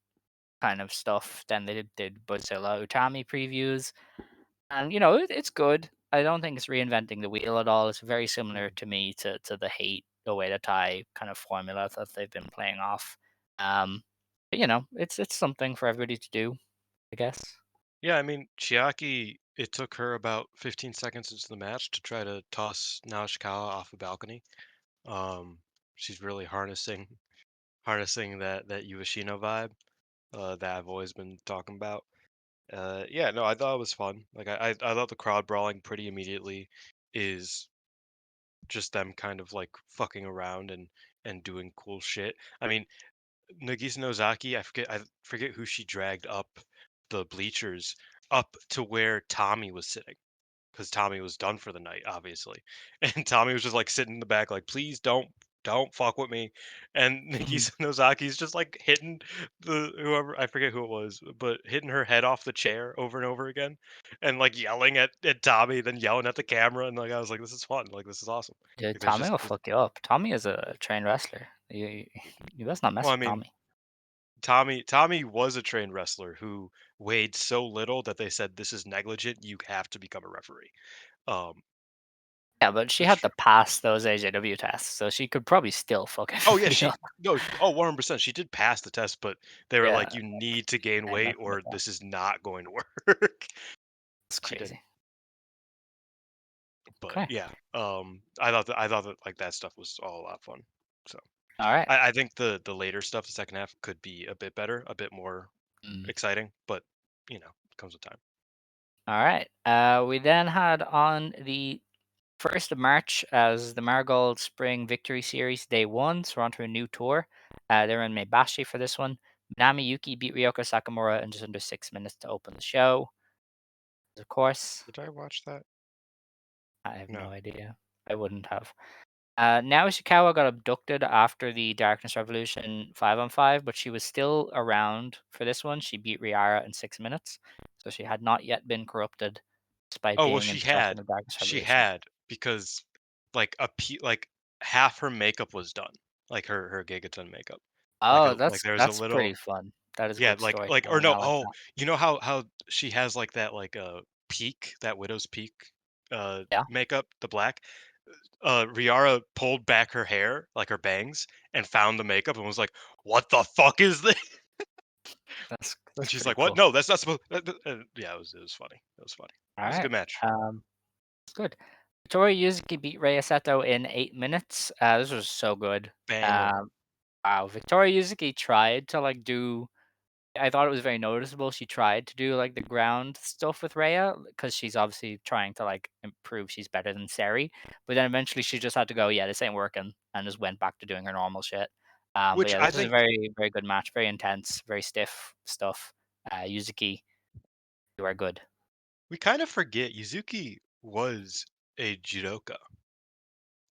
kind of stuff. Then they did Bozilla Utami previews. And it's good. I don't think it's reinventing the wheel at all. It's very similar Mhm. to me to the hate away to tie kind of formula that they've been playing off. But it's something for everybody to do, I guess. Yeah, I mean, Chiaki, it took her about 15 seconds into the match to try to toss Naoshikawa off a balcony. Um, she's really harnessing that Yuashino vibe that I've always been talking about. Yeah, no, I thought it was fun. Like I thought the crowd brawling pretty immediately is just them kind of like fucking around and doing cool shit. I mean, Nagisa Nozaki, I forget who she dragged up the bleachers up to where Tommy was sitting because Tommy was done for the night, obviously. And Tommy was just like sitting in the back, like, please don't fuck with me. And Mhm. Nagisa Nozaki's just like hitting the whoever I forget who it was, but hitting her head off the chair over and over again, and like yelling at Tommy, then yelling at the camera, and like I was like, this is fun, like this is awesome. Dude, Like there's Tommy just will there's, fuck you up. Tommy is a trained wrestler. You best not well, mess I with mean, Tommy. Tommy was a trained wrestler who weighed so little that they said this is negligent. You have to become a referee. Um, Yeah, but she that's had to true. pass those AJW tests, so she could probably still fuck Oh yeah, everybody she up. no, oh 100%. She did pass the test, but they were Yeah, like, you need to gain and weight nothing like or that. this is not going to work. It's She did. crazy. But Okay. yeah, I thought that like that stuff was all a lot of fun. So All right. I think the later stuff, the second half, could be a bit better, a bit more Mm. exciting. But it comes with time. All right. We then had on the 1st of March as the Marigold Spring Victory Series Day 1. So we're on to a new tour. They're in Maebashi for this one. Minami Yuki beat Ryoko Sakamura in just under 6 minutes to open the show. Of course, Did I watch that? I have no No. idea. I wouldn't have. Now Ishikawa got abducted after the Darkness Revolution 5-on-5, but she was still around for this one. She beat Riara in 6 minutes, so she had not yet been corrupted, despite Oh well, being in possession of Darkness she Revolution. had because like half her makeup was done, like her Gigaton makeup. Oh, Like there was a that's pretty little. fun. That is Yeah, good like or storytelling. no, I like oh, that. you know how she has like that like peak, that widow's peak Yeah, makeup, the black? Riara pulled back her hair, like her bangs, and found the makeup and was like, "What the fuck is this?" And that's she's pretty like, "What? cool. No, that's not supposed." Yeah, it was funny. It was funny. All It was a right. good match. It's good. Tori Yuzuki beat Rei Seto in 8 minutes. This was so good. Banger. Um, wow, Victoria Yuzuki tried to like do. I thought it was very noticeable. She tried to do like the ground stuff with Rhea because she's obviously trying to like improve. She's better than Seri, but then eventually she just had to go. Yeah, this ain't working, and just went back to doing her normal shit. But Which yeah, I this was a think very very good match. Very intense, very stiff stuff. Yuzuki, you are good. we kind of forget Yuzuki was a judoka,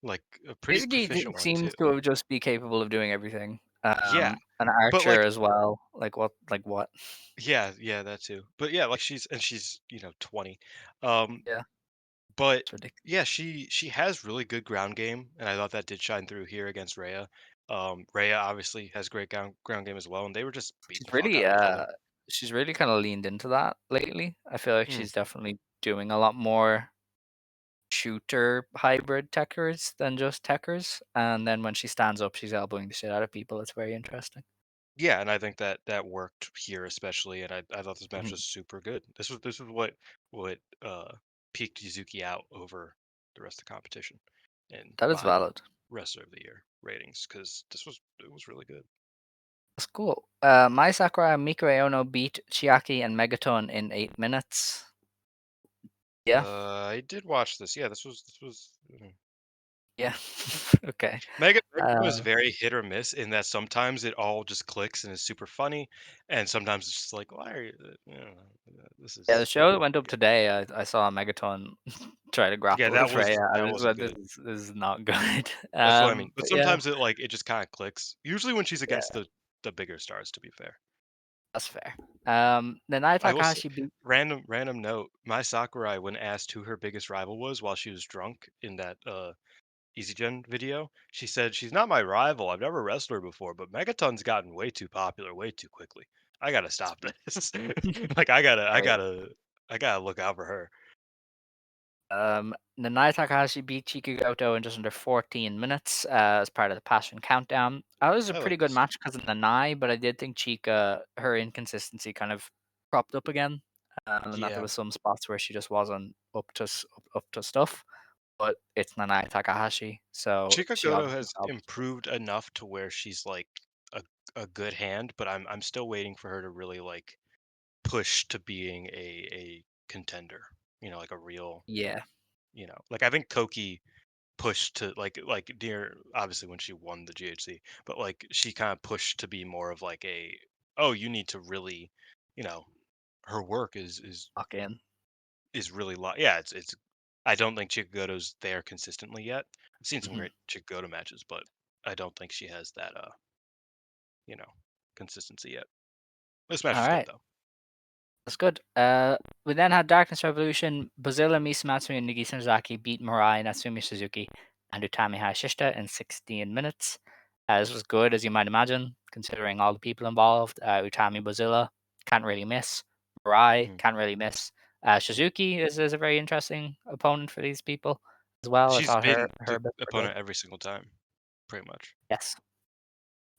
like a pretty Yuzuki proficient one too. seems to just be capable of doing everything. Yeah, An but archer like as well. Like what? Like what? yeah, that too. But yeah, like she's 20. Um, Yeah, but it's ridiculous. yeah, she has really good ground game, and I thought that did shine through here against Rhea. Rhea obviously has great ground game as well, and they were just beating She's the fuck really out of each other. she's really kind of leaned into that lately. I feel like Mm. she's definitely doing a lot more shooter hybrid techers than just techers. And then when she stands up, she's elbowing the shit out of people. It's very interesting. Yeah, and I think that that worked here especially, and I thought this match Mhm. was super good. This was what peaked Yuzuki out over the rest of the competition in That is my valid. rest of the year ratings because it was really good. That's cool. Mai Sakurai and Mikure Ono beat Chiaki and Megaton in 8 minutes. Yeah, I did watch this. Yeah, this was yeah. Okay. Mega was Uh, very hit or miss in that sometimes it all just clicks and is super funny, and sometimes it's just like, why are you, this yeah, the is show that went up today, I saw Megaton try to yeah, grapple with Freya. I that was wasn't like, good. this is not good. That's what I mean. But But yeah, sometimes it just kind of clicks. Usually when she's yeah, against the bigger stars, to be fair. that's fair. Nanae I will say, Takahashi beat. random note. My Sakurai, when asked who her biggest rival was while she was drunk in that Easy Gen video, she said she's not my rival. I've never wrestled her before, but Megaton's gotten way too popular way too quickly. I gotta stop this. Like I gotta look out for her. Nanae Takahashi beat Chikugoto in just under 14 minutes as part of the Passion Countdown. That was a I pretty like good this. match because of Nanae, but I did think Chika, her inconsistency kind of cropped up again, and that there Yeah. was some spots where she just wasn't up to stuff. But it's Nanae Takahashi, so she Chikagoto obviously has helped. improved enough to where she's like a a good hand, but I'm still waiting for her to really like push to being a contender. Like a real, Yeah. like I think Koki pushed to like near obviously when she won the GHC, but like she kind of pushed to be more of like a, oh, you need to really, you know, her work Lock in. is really yeah, it's I don't think Chikagoto's there consistently yet. I've seen some Mhm. great Chikagoto matches, but I don't think she has that you know, consistency yet. This match All was good right. though. That's good. We then had Darkness Revolution. Bazilla, Misa Matsumi, and Nagi Shinozaki beat Mirai, Natsumi Suzuki, and Utami Hayashishita in 16 minutes. This was good, as you might imagine, considering all the people involved. Utami Bazilla can't really miss. Mirai Mhm. can't really miss. Suzuki is a very interesting opponent for these people as well. I She's thought been her the bits were good. opponent every single time, pretty much. Yes,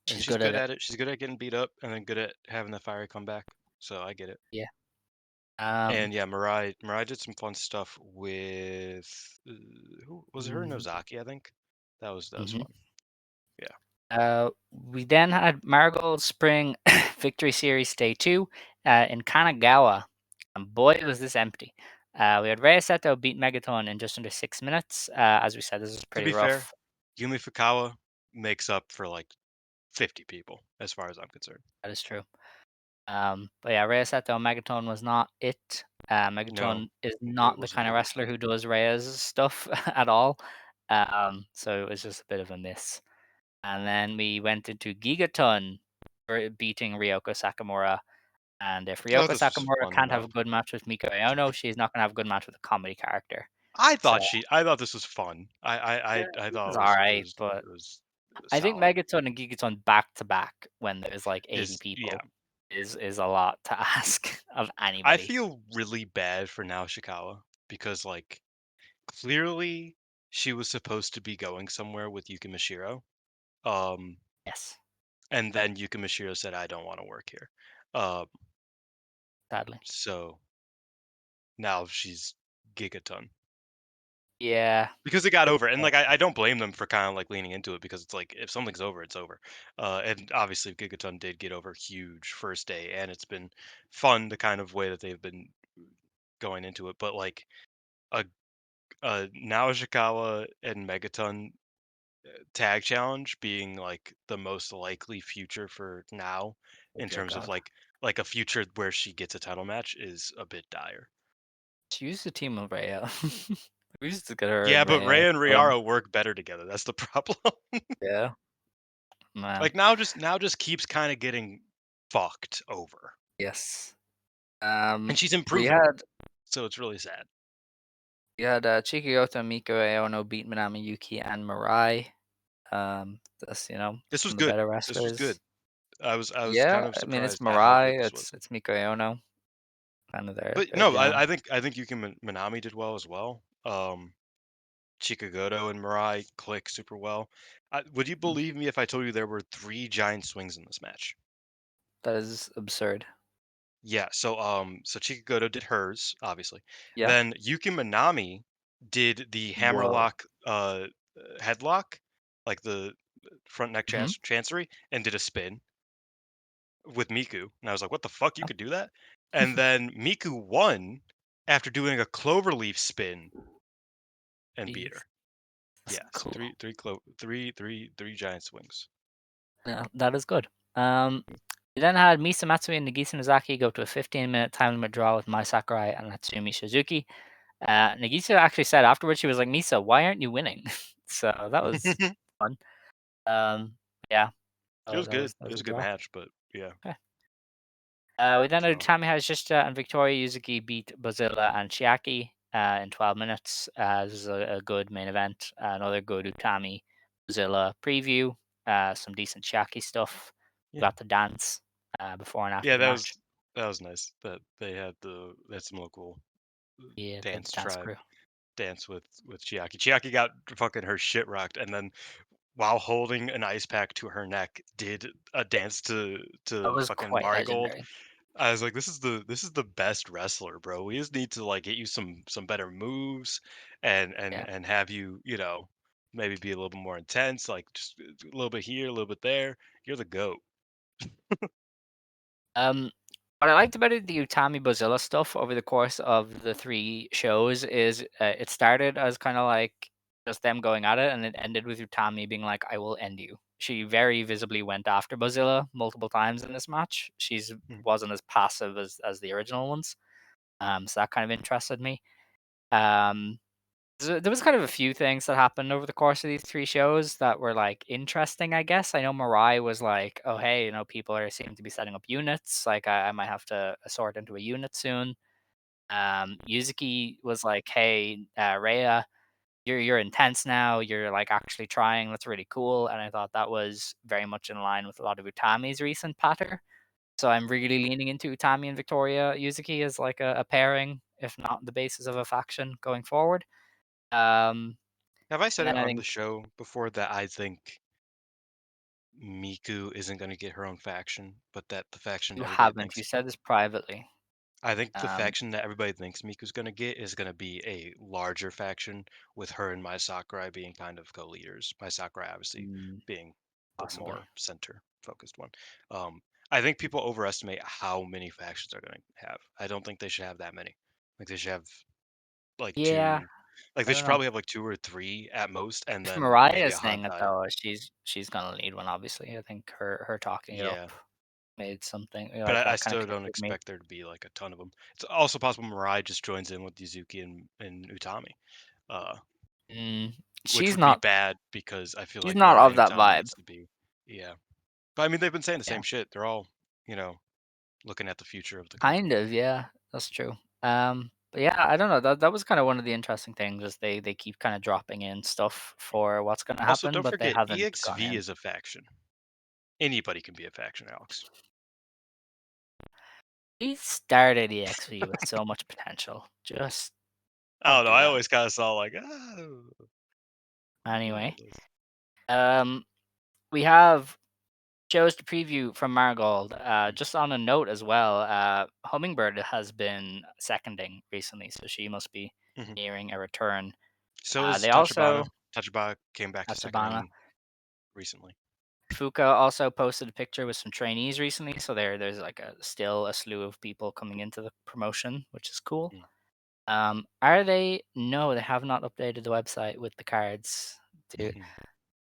And she's she's good at good it. at it. She's good at getting beat up and then good at having the fiery comeback. So I get it. Yeah. Um, And yeah, Mirai did some fun stuff with who was it? Her mm, Nozaki, I think. That was mhm. fun. Yeah. We then had Marigold Spring Victory Series Day 2 in Kanagawa. And boy, was this empty. We had Rhea Seto beat Megaton in just under 6 minutes. As we said, this was To pretty be fair, rough. Yumi Fukawa makes up for like 50 people, as far as I'm concerned. That is true. But yeah, Rhea Seto Megaton was not it. No, Megaton is it not the wasn't kind of good. wrestler who does Rhea's stuff at all. So it was just a bit of a miss. And then we went into Gigaton for beating Ryoko Sakamura. And if I thought Ryoko this was Sakamura fun can't have enough. a good match with Miko Aono, she's not gonna have a good match with a comedy character. So I thought this was fun. yeah, I it thought was it was alright, but it was I think solid. Megaton and Gigaton back to back when there's like 80 Yeah. people is a lot to ask of I anybody. feel really bad for Naoshikawa because like clearly she was supposed to be going somewhere with Yuki Mashiro. Um Yes, and then Yuki Mashiro said I don't want to work here. Um sadly. so now she's gigaton. Yeah, Because it got it's over, and like I don't blame them for kind of like leaning into it because it's like if something's over, it's over. And obviously Gigaton did get over huge first day, and it's been fun the kind of way that they've been going into it. But like a now Ishikawa and Megaton tag challenge being like the most likely future for now oh in dear terms of God. like a future where she gets a title match is a bit dire. She used to team with Rhea. We used to get her Yeah, and but Rhea Ray and going. Riara work better together. That's the problem. Yeah, man. Like now just keeps kind of getting fucked over. Yes. And she's We improving. had So it's really sad. Chikuyota, Miko Aono beat Minami Yuki and Mirai. That's This was some of the good. better This was good. wrestlers. I was kind Yeah, of I mean it's surprised at how good Mirai, this was. it's Miko Aono, kind of But their no, jam. I think Yuki Minami did well as well. Chikagoto and Mirai click super well. Would you Mm, believe me if I told you there were 3 giant swings in this match? That is absurd. Yeah, so Chikagoto did hers, obviously. Yeah. Then Yuki Minami did the Whoa. hammerlock headlock, like the front neck Hmm. chancery, and did a spin with Miku. And I was like, what the fuck? You could do that? And then Miku won after doing a cloverleaf spin and beat Jeez, her. that's Yeah, so cool. three giant swings. Yeah, that is good. Um, we then had Misa Matsui and Nagisa Nozaki go to a 15-minute time limit draw with Mai Sakurai and Natsumi Suzuki. Nagisa actually said afterwards, she was like, Misa, why aren't you winning? So that was It fun. Um, yeah, was good. that It was was a a good draw. match, but yeah. Okay. We then had So Tami Hajishita and Victoria Yuzuki beat Bozilla and Chiaki in 12 minutes. This is a good main event. Another good Utami Bozilla preview. Some decent Chiaki stuff. We yeah, got the dance before and after yeah, the match. that was nice that they had some local Yeah, the dance dance tribe crew. dance with Chiaki. Chiaki got fucking her shit rocked, and then while holding an ice pack to her neck, did a dance That to was fucking quite Marigold. legendary. I was like, this is the best wrestler, bro. We just need to like get you some better moves Yeah. and have you, you know, maybe be a little bit more intense, like just a little bit here, a little bit there. You're the goat. Um, what I liked about it, the Utami Bozilla stuff over the course of the three shows is it started as kind of like just them going at it, and it ended with Utami being like, "I will end you." She very visibly went after Bozilla multiple times in this match. She's Mm. wasn't as passive as the original ones. So that kind of interested me. Um, there was kind of a few things that happened over the course of these three shows that were like interesting, I guess. I know Mirai was like, "Oh, hey, people are seem to be setting up units. Like, I might have to sort into a unit soon." Yuzuki was like, "Hey, Rhea, you're intense now. You're like actually trying. That's really cool." And I thought that was very much in line with a lot of Utami's recent patter. So I'm really leaning into Utami and Victoria Yuzuki as like a pairing, if not the basis of a faction going forward. Um, Have I and said it then I on the think show before that I think Miku isn't going to get her own faction, but that the faction you everybody haven't. You thinks said this privately. I think the Um, faction that everybody thinks Miku's gonna get is gonna be a larger faction with her and Mai Sakurai being kind of co-leaders. Mai Sakurai obviously mm, being the possibly. more center focused one. I think people overestimate how many factions they're gonna have. I don't think they should have that many. Like they should have like Yeah, two, like I they don't should know. probably have like two or three at most, and If then Mariah maybe is a saying it Hantai. though, she's gonna lead one. Obviously, I think her talking it up Yeah, made something but like I that kind of still click don't with me. expect there to be like a ton of them. It's also possible Mirai just joins in with Yuzuki and Utami. Uh, Mm, Which she's would be not. bad because I feel She's like not Mirai of and that Utami vibe. needs to be, yeah. But I mean, they've been saying the Yeah, same shit. They're all, you know, looking at the future of the kind company. of. Yeah, that's true. But yeah, I don't know. That was kind of one of the interesting things is they keep kind of dropping in stuff for what's gonna Also, happen, don't but they forget, haven't gone EXV in. is a faction. Anybody can be a faction, Alex. We started EXV with so much potential. Just I don't don't know. do I that. always kind of saw like, oh, look Anyway, at this. um, we have shows to preview from Marigold. Mm, Just on a note as well, Hummingbird has been seconding recently, so she must be mhm. nearing a return. So is They Tachibana. also Tachibana came back to Atsubana seconding recently. Fuka also posted a picture with some trainees recently, so there's like still a slew of people coming into the promotion, which is cool. Mm. Are they? No, they have not updated the website with the cards. Dude,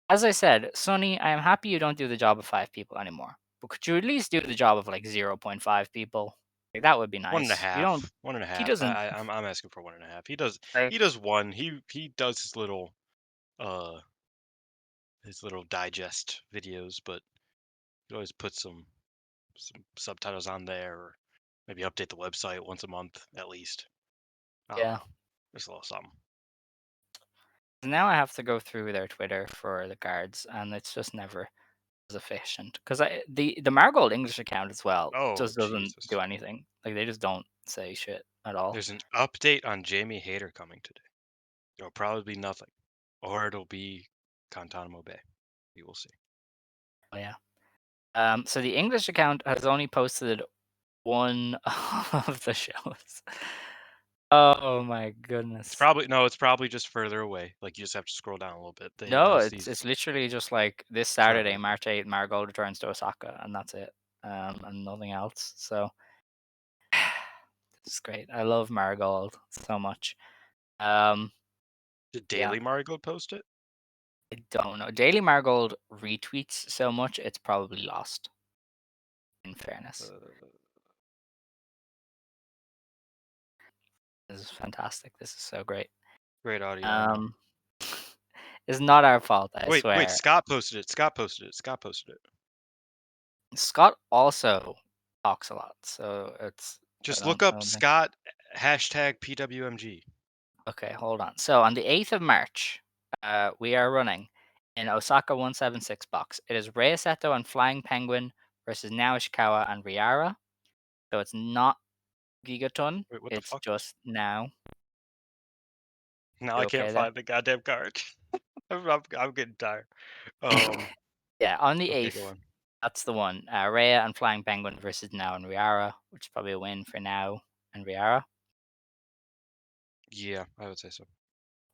as I said, Sonny, I am happy you don't do the job of 5 people anymore. But could you at least do the job of like 0.5 people? Like that would be One and a nice. You don't. half. One and a He half. doesn't I'm asking for one and a half. He like. does one. He does uh his little digest videos, but he always puts some subtitles on there, or maybe update the website once a month at least. I don't Yeah. know. Just a little something. Now I have to go through their Twitter for the cards, and it's just never as efficient. Because the Marigold English account as well Oh, just doesn't Jesus. do anything. Like they just don't say shit at all. There's an update on Jamie Hayter coming today. It'll probably be nothing, or it'll be Guantanamo Bay. We will see. Oh, yeah. So the English account has only posted one of the shows. Oh my It's goodness. probably no. It's probably just further away. Like you just have to scroll down a little bit. They No, announce it's these literally just like this Saturday, forever. March 8th, Marigold returns to Osaka, and that's it. And nothing else. So it's great. I love Marigold so much. Um, Did yeah, Daily Marigold post it? I don't know. Daily Marigold retweets so much, it's probably lost, in fairness. Uh, This is fantastic. This is so great. Great audio, I know. Um, it's not our fault, I Wait. swear. Scott posted it. Scott posted it. Scott posted it. Scott also talks a lot, so it's Just look I up don't think. Scott hashtag PWMG. Okay, hold on. So on the 8th of March, we are running in Osaka 176 box. It is Rei Seto and Flying Penguin versus Nao Ishikawa and Riara. So it's not Gigaton, Wait, what the it's fuck? just Now. Now You I can't okay there? find the goddamn card. I'm getting tired. Um. Yeah, on the Okay, go 8th, on. that's the one. Rhea and Flying Penguin versus Now and Riara, which is probably a win for Now and Riara. Yeah, I would say so.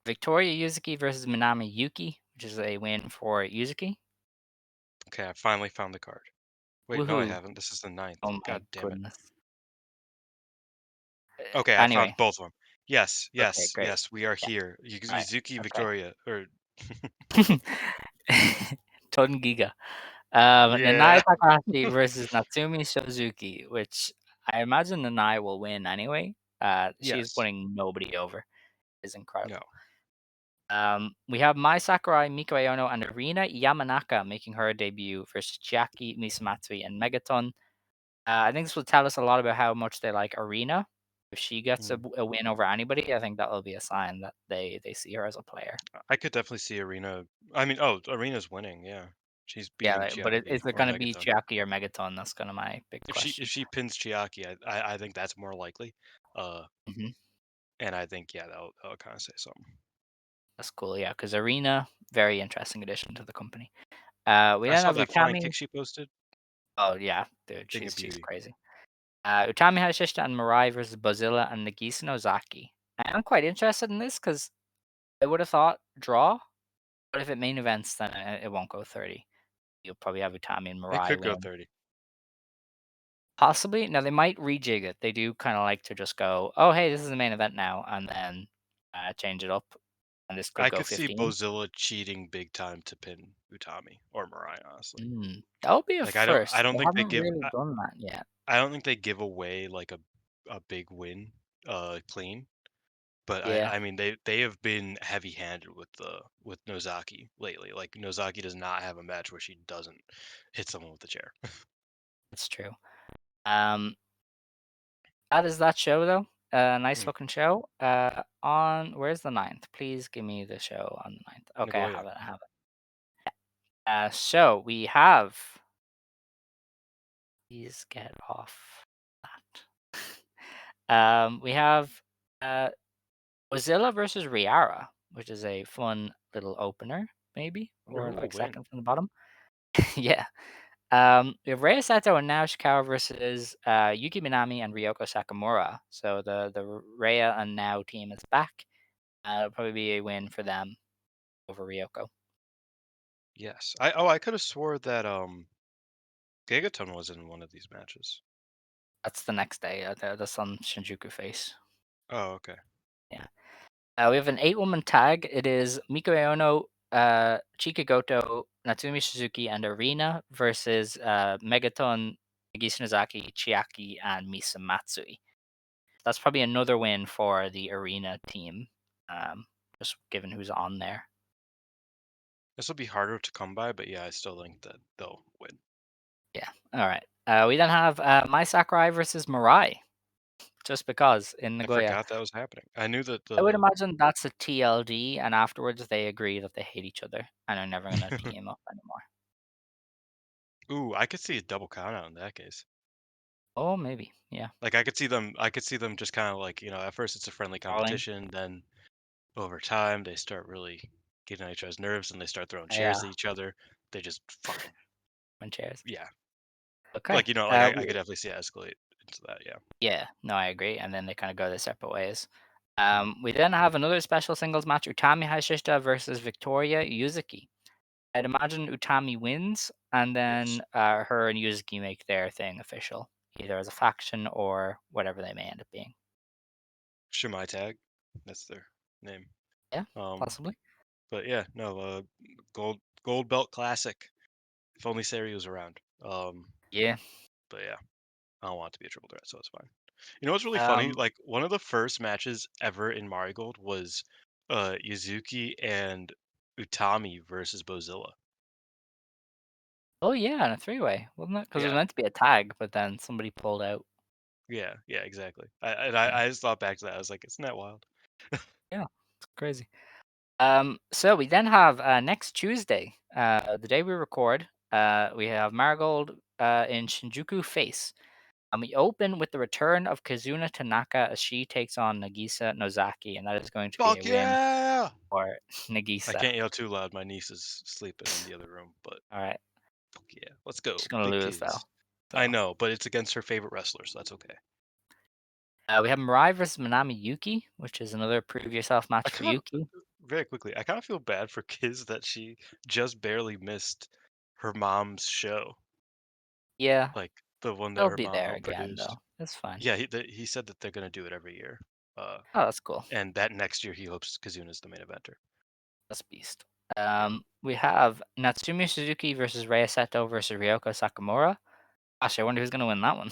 Victoria Yuzuki versus Minami Yuki, which is a win for Yuzuki. Okay, I finally found the card. Wait, no, I Woohoo. haven't. This is the ninth. Oh my God damn it. goodness. Okay, I found Anyway, both of them. Yes, okay, yes, great. yes. We are Yeah, here. all right. Yuzuki Okay. Victoria, or Ton Giga. yeah. Nanae Takahashi versus Natsumi Shozuki, which I imagine Nanae will win anyway. She's Yes. putting nobody over. Is No. incredible. We have Mai Sakurai, Miko Aono, and Arina Yamanaka making her debut versus Chiaki, Misamatsui, and Megaton. I think this will tell us a lot about how much they like Arina. If she gets Mm. a win over anybody, I think that will be a sign that they see her as a player. I could definitely see Arena. Arena's winning. Yeah, she's Yeah, beating but Chiaki is it or going to be Megaton. Chiaki or Megaton? That's kind of my big If question. she pins Chiaki, I think that's more likely. Uh, Hmm. and I think yeah, that'll kind of say something. That's cool, yeah, because Arena, very interesting addition to the company. We I then saw have that flying kick Utami. she posted. Oh yeah, dude, Thing of she's beauty. crazy. Utami Hayashishita and Mirai versus Bozilla and Nagisa Nozaki. I'm quite interested in this because I would have thought draw, but if it main events, then it won't go 30. You'll probably have Utami and It Mirai could go win. 30. Possibly. Now they might rejig it. They do kind of like to just go, "Oh, hey, this is the main event now," and then change it up. And this could I go could see 15. Bozilla cheating big time to pin Utami or Mirai, honestly. That would be a Like I first. don't They think they haven't give really done that yet. I don't think they give away like a big win clean. But Yeah, I mean they have been heavy-handed with Nozaki lately. Like Nozaki does not have a match where she doesn't hit someone with the chair. that's true. Um, that is that show though. Nice Mm, looking show. On where's the 9th? Please give me the show on the 9th. Okay, I Nagoya. have it. I have it. So we have. Please get off that. We have uh, Mozilla versus Riara, which is a fun little opener, maybe, Wonder or who will like win. second from the bottom. Yeah. We have Rei Sato and Nao Ishikawa versus Yuki Minami and Ryoko Sakamura. So the Rhea and Nao team is back. It'll probably be a win for them over Ryoko. Yes. I could have swore that Gigaton was in one of these matches. That's the next day. That's on Shinjuku face. Oh, okay. Yeah. We have an 8-woman tag. It is Miko Aono, Chika Goto, Natsumi Suzuki, and Arena versus Megaton, Nagisa Nozaki, Chiaki, and Misa Matsui. That's probably another win for the Arena team, just given who's on there. This will be harder to come by, but yeah, I still think that they'll win. Yeah. All right. We then have Mai Sakurai versus Mirai, just because in I Nagoya. forgot that was happening. I knew that I would the imagine that's a TLD, and afterwards they agree that they hate each other and are never going to team up anymore. Ooh, I could see a double count out in that case. Oh, maybe. Yeah. Like I could see them just kind of like, at first it's a friendly Falling. competition, then over time they start really getting on each other's nerves and they start throwing Yeah. chairs at each other. They just fucking When chairs. yeah. Okay. Like, I could definitely see it escalate into that, yeah. Yeah. No, I agree. And then they kind of go their separate ways. We then have another special singles match: Utami Hayashishita versus Victoria Yuzuki. I'd imagine Utami wins, and Yes. then her and Yuzuki make their thing official, either as a faction or whatever they may end up being. Shimai Tag. That's their name. Yeah, Um, possibly. but yeah, no, gold belt classic. If only Sari was around. Yeah. But yeah, I don't want it to be a triple threat, so it's fine. You know what's really funny? Um. Like one of the first matches ever in Marigold was Yuzuki and Utami versus Bozilla. Oh yeah, and a three-way, wasn't it? Because it was Yeah, meant to be a tag, but then somebody pulled out. yeah, exactly. Yeah. I just thought back to that. I was like, isn't that wild? Yeah. It's crazy. So we then have next Tuesday, the day we record, we have Marigold in Shinjuku Face. And we open with the return of Kazuna Tanaka as she takes on Nagisa Nozaki, and that is going to be a Fuck win yeah! for I Nagisa. can't yell too loud. My niece is sleeping in the other room, but All right. fuck yeah, let's go, She's going to big lose, though. kids. I So know, but it's against her favorite wrestler, so that's okay. we have Mirai versus Manami Yuki, which is another prove yourself I match for kind of Yuki. very quickly. I kind of feel bad for kids that she just barely missed her mom's show, Yeah, like the one that they'll her be mom there helped again, produce. though. That's fine. Yeah, he said that they're gonna do it every year, uh, Oh, that's cool. and that next year he hopes Kazuna's the main eventer. That's beast. Yeah. We have Natsumi Suzuki versus Rei Seto versus Ryoko Sakamura. Gosh, I wonder who's going to win that one.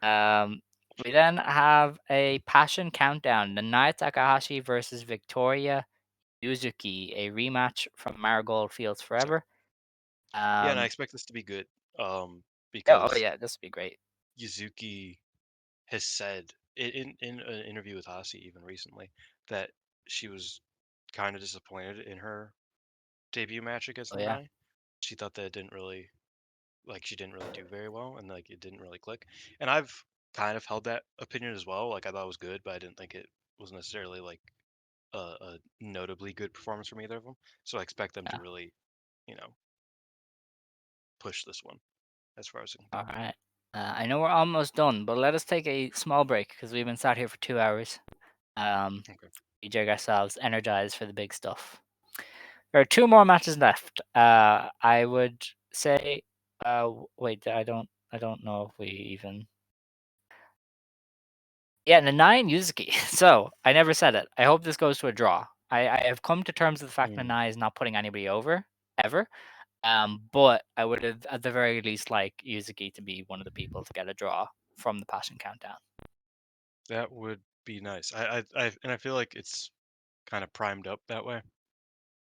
Um, we then have a Passion Countdown: Nanae Takahashi versus Victoria Yuzuki, a rematch from Marigold Fields So Forever. yeah, and I Um, expect this to be good, yeah, oh because yeah, this would be great. Yuzuki has said in an interview with Hasi even recently that she was kind of disappointed in her debut match against Oh yeah, Nanae. She thought that it didn't really she didn't really do very well and like it didn't really click. And I've kind of held that opinion as well. Like I thought it was good, but I didn't think it was necessarily like a notably good performance from either of them. So I expect them to yeah. really, you know, push this one as far as it can All go. right. I know we're almost done, but let us take a small break because we've been sat here for 2 hours. Okay. We jig ourselves energized for the big stuff. There are two more matches left. I would say. Wait, I don't know if we even. Yeah, Nanae and Yuzuki. So I never said it. I hope this goes to a draw. I have come to terms with the fact Mm. Nanae is not putting anybody over ever. But I would have at the very least like Yuzuki to be one of the people to get a draw from the Passion Countdown. That would be nice. And I feel like it's kind of primed up that way.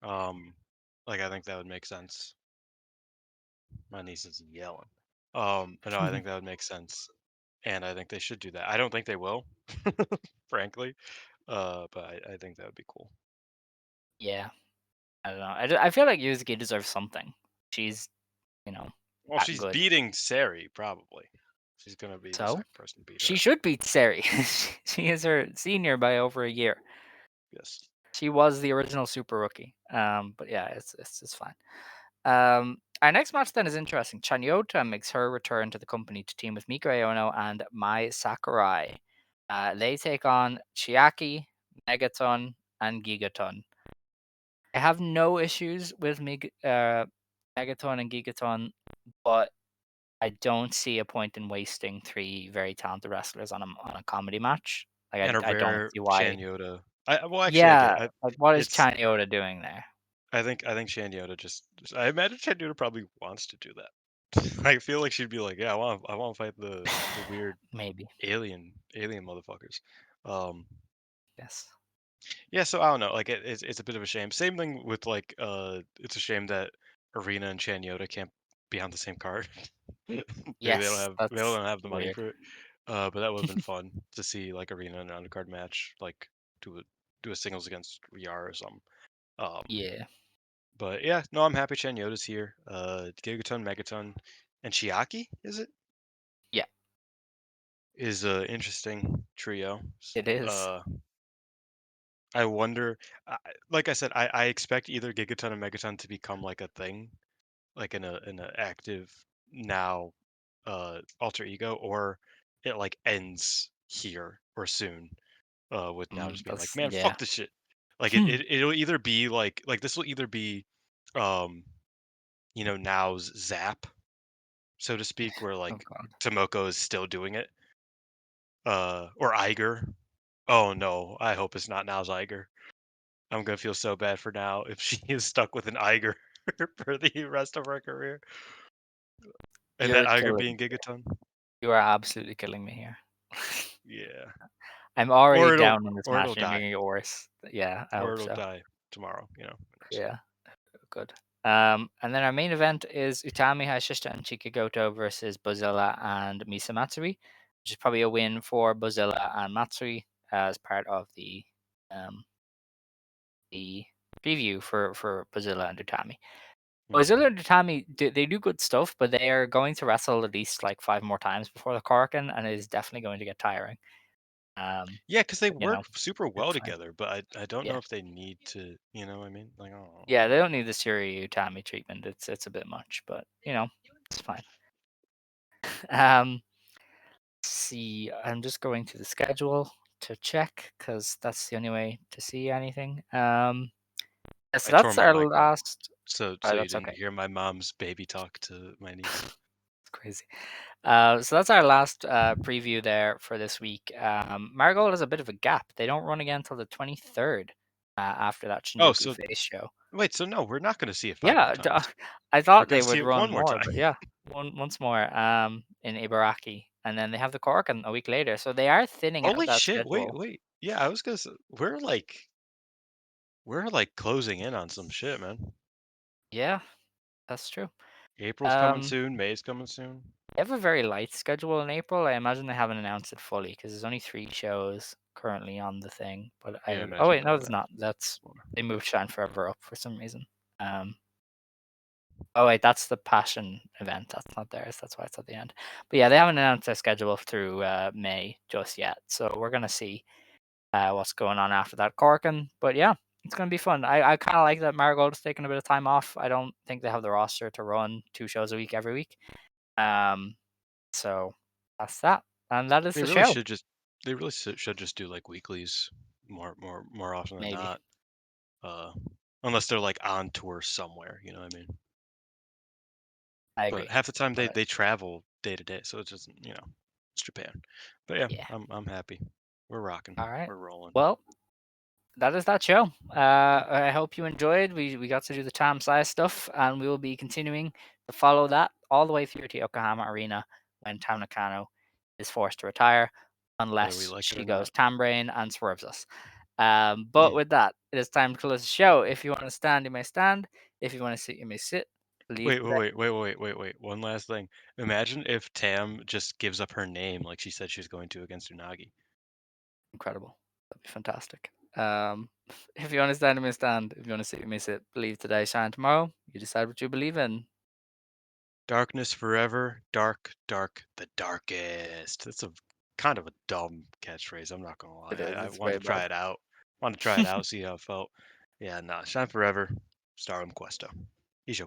Like I think that would make sense. My niece is yelling. But no, I think that would make sense, and I think they should do that. I don't think they will, frankly. But I think that would be cool. Yeah, I don't know. I feel like Yuzuki deserves something. She's you know Well, that she's good. beating Sari probably. She's gonna be the So second person to beat she her. should beat Sari. She is her senior by over a year. Yes. She was the original Super Rookie. But yeah, it's fine. Our next match then is interesting. Chanyota makes her return to the company to team with Mika Ono and Mai Sakurai. They take on Chiaki, Megaton, and Gigaton. I have no issues with Megaton and Gigaton, but I don't see a point in wasting three very talented wrestlers on a comedy match. And a I don't rare see why. Shan Yoda. Well, actually, I get. Yeah, like what is It's. Chanyota doing there? I think Shan Yoda I imagine Shan Yoda probably wants to do that. I feel like she'd be like, yeah, I want to fight the weird Maybe. alien motherfuckers. Um, Yes. yeah, so I don't know. Like it's a bit of a shame. Same thing with like it's a shame that Arena and Chanyota can't be on the same card. Maybe Yes, they that's don't have the money weird. for it. But that would have been fun to see like Arena in an undercard match, like do a singles against VR or something. Um, Yeah. but yeah, no, I'm happy Chanyota's here. Gigaton, Megaton, and Chiaki, is it? Yeah, Is a interesting trio. it is. Uh, I wonder, like I said, I expect either Gigaton and Megaton to become like a thing, like in a active now alter ego, or it like ends here or soon, with now just being like, That's man, yeah. fuck this shit. Like it'll either be like this will either be um now's Zap, so to speak, where Oh like god. Tomoko is still doing it, or Iger. Oh no, I hope it's not now's Iger. I'm gonna feel so bad for now if she is stuck with an Iger for the rest of her career. And that You're Iger killing being Gigaton. you are absolutely killing me here. Yeah. I'm already Or it'll down on this or match it'll and you're die. making it worse. Yeah, I Or hope it'll so. die tomorrow, who knows. Yeah, good. And then our main event is Utami Hayashishita and Chikagoto versus Bozilla and Misa Matsuri, which is probably a win for Bozilla and Matsuri as part of um the preview for Bozilla and Utami. Mhm. Bozilla and Utami they do good stuff, but they are going to wrestle at least like 5 more times before the Korakuen, and it is definitely going to get tiring. Um, Yeah, because they you know, work super it's well fine. together, but I don't know Yeah, if they need to, you know what I mean? Like, I don't know. yeah, they don't need the Suri Utami treatment. It's a bit much, but it's fine. Um, see, I'm just going to the schedule to check because that's the only way to see anything. Yeah, so I tore that's my our mic off, last. so Oh, you that's didn't okay. hear my mom's baby talk to my niece. It's crazy. So that's our last preview there for this week. Marigold has a bit of a gap. They don't run again until the 23rd after that Oh, Shinjuku so Face show. wait, so no, we're not gonna see it 5 more Yeah, times. I We're thought gonna they see would it run one more more, time. but yeah, once more in Ibaraki, and then they have the Korakuen a week later. So they are thinning out Holy that shit, schedule. wait. Yeah, I was gonna say, we're like closing in on some shit, man. Yeah, that's true. April's coming Um, soon, May's coming soon. they have a very light schedule in April. I imagine they haven't announced it fully because there's only 3 shows currently on the thing. But Yeah, I oh imagine wait, no, they'll there's have not. That's more. they moved Shine Forever up for some reason. Um, oh wait, that's the Passion event. That's not theirs. That's why it's at the end. But yeah, they haven't announced their schedule through May just yet. So we're gonna see what's going on after that Corkin. But yeah, it's gonna be fun. I kind of like that Marigold is taking a bit of time off. I don't think they have the roster to run 2 shows a week every week. Um, So that's that, and that is They the really show. should just they really should just do like weeklies more often than Maybe not. Uh, unless they're like on tour somewhere, you know what I mean? I But agree. half the time But they travel day to day, so it just it's Japan. But yeah, yeah, I'm happy. We're rocking. all right. We're rolling. Well, that is that show. I hope you enjoyed. We got to do the Tam Sai stuff, and we will be continuing to follow that all the way through to Yokohama Arena when Tam Nakano is forced to retire, Whether we unless like it she or goes not. Tam Brain and swerves us. But Yeah. with that, it is time to close the show. If you want to stand, you may stand. If you want to sit, you may sit. Leave Wait, today. wait, wait, wait, wait, wait, wait. One last thing. Imagine if Tam just gives up her name like she said she was going to against Unagi. Incredible. That'd be fantastic. If you want to stand, you may stand. If you want to sit, you may sit. Believe today, shine tomorrow. You decide what you believe in. Darkness forever, dark, dark, the darkest. That's a kind of a dumb catchphrase. I'm not gonna lie. It is. I It's wanted very to try bad. it out. Wanted to try it out, see how it felt. Yeah, nah. Shine forever. Stardom Questo. Isho.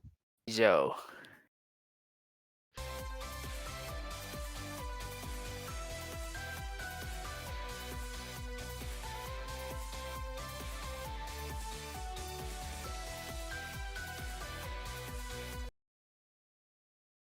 Joe.